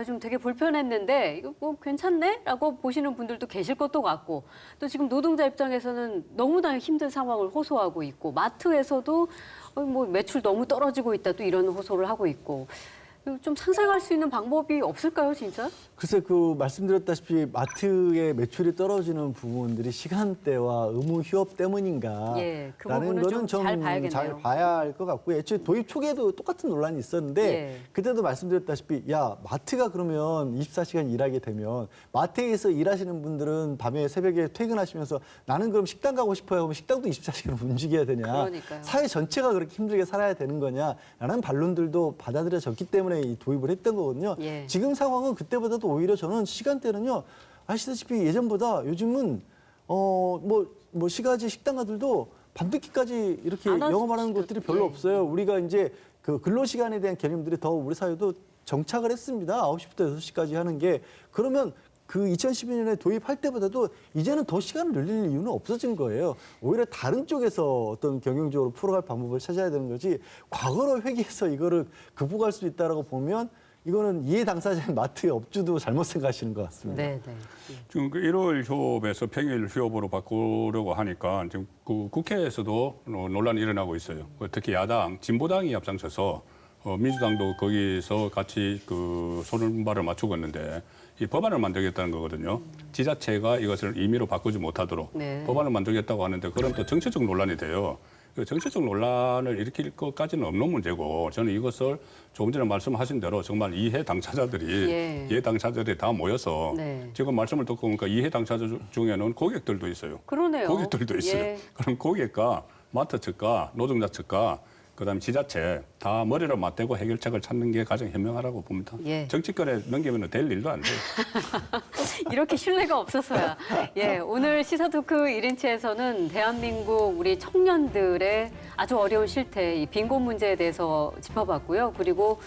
좀 되게 불편했는데 이거 뭐 괜찮네? 라고 보시는 분들도 계실 것도 같고 또 지금 노동자 입장에서는 너무나 힘든 상황을 호소하고 있고 마트에서도 뭐 매출 너무 떨어지고 있다 또 이런 호소를 하고 있고 좀 상생할 수 있는 방법이 없을까요, 진짜? 글쎄 그 말씀드렸다시피 마트의 매출이 떨어지는 부분들이 시간대와 의무 휴업 때문인가 예, 그 라는 부분은 거는 좀 잘 봐야겠네요. 잘 봐야 할 것 같고요. 애초에 도입 초기에도 똑같은 논란이 있었는데 예. 그때도 말씀드렸다시피 야 마트가 그러면 24시간 일하게 되면 마트에서 일하시는 분들은 밤에 새벽에 퇴근하시면서 나는 그럼 식당 가고 싶어요 하면 식당도 24시간 움직여야 되냐. 그러니까요. 사회 전체가 그렇게 힘들게 살아야 되는 거냐라는 반론들도 받아들여졌기 때문에 이 도입을 했던 거거든요. 예. 지금 상황은 그때보다도 오히려 저는 시간대는요 아시다시피 예전보다 요즘은 뭐 시가지 식당가들도 밤늦게까지 이렇게 안 영업하는 하시죠. 것들이 별로 예. 없어요. 우리가 이제 그 근로시간에 대한 개념들이 더 우리 사회도 정착을 했습니다. 9시부터 6시까지 하는 게 그러면 그 2012년에 도입할 때보다도 이제는 더 시간을 늘릴 이유는 없어진 거예요. 오히려 다른 쪽에서 어떤 경영적으로 풀어갈 방법을 찾아야 되는 거지 과거로 회귀해서 이거를 극복할 수 있다라고 보면 이거는 이해 당사자인 마트의 업주도 잘못 생각하시는 것 같습니다. 네, 네. 지금 그 일요일 휴업에서 평일 휴업으로 바꾸려고 하니까 지금 그 국회에서도 논란이 일어나고 있어요. 특히 야당, 진보당이 앞장서서 민주당도 거기서 같이 그 손발을 맞추고 있는데 이 법안을 만들겠다는 거거든요. 지자체가 이것을 임의로 바꾸지 못하도록 네. 법안을 만들겠다고 하는데 그럼 또 정치적 논란이 돼요. 그 정치적 논란을 일으킬 것까지는 없는 문제고 저는 이것을 조금 전에 말씀하신 대로 정말 이해 당사자들이 예. 이해 당사자들이 다 모여서 네. 지금 말씀을 듣고 보니까 이해 당사자 중에는 고객들도 있어요. 그러네요. 고객들도 있어요. 예. 그럼 고객과 마트 측과 노동자 측과 그다음에 지자체 다 머리를 맞대고 해결책을 찾는 게 가장 현명하다고 봅니다. 예. 정치권에 넘기면 될 일도 안 돼요. 이렇게 신뢰가 없었어야. 예, 오늘 시사토크 1인치에서는 대한민국 우리 청년들의 아주 어려운 실태, 이 빈곤 문제에 대해서 짚어봤고요. 그리고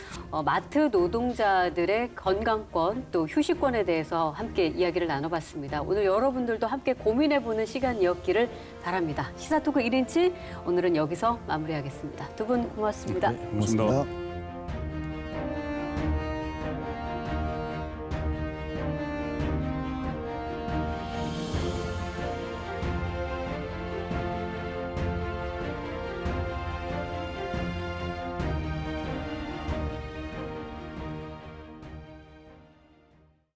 마트 노동자들의 건강권 또 휴식권에 대해서 함께 이야기를 나눠봤습니다. 오늘 여러분들도 함께 고민해보는 시간이었기를 바랍니다. 시사토크 1인치 오늘은 여기서 마무리하겠습니다. 두 분 고맙습니다. 네, 고맙습니다.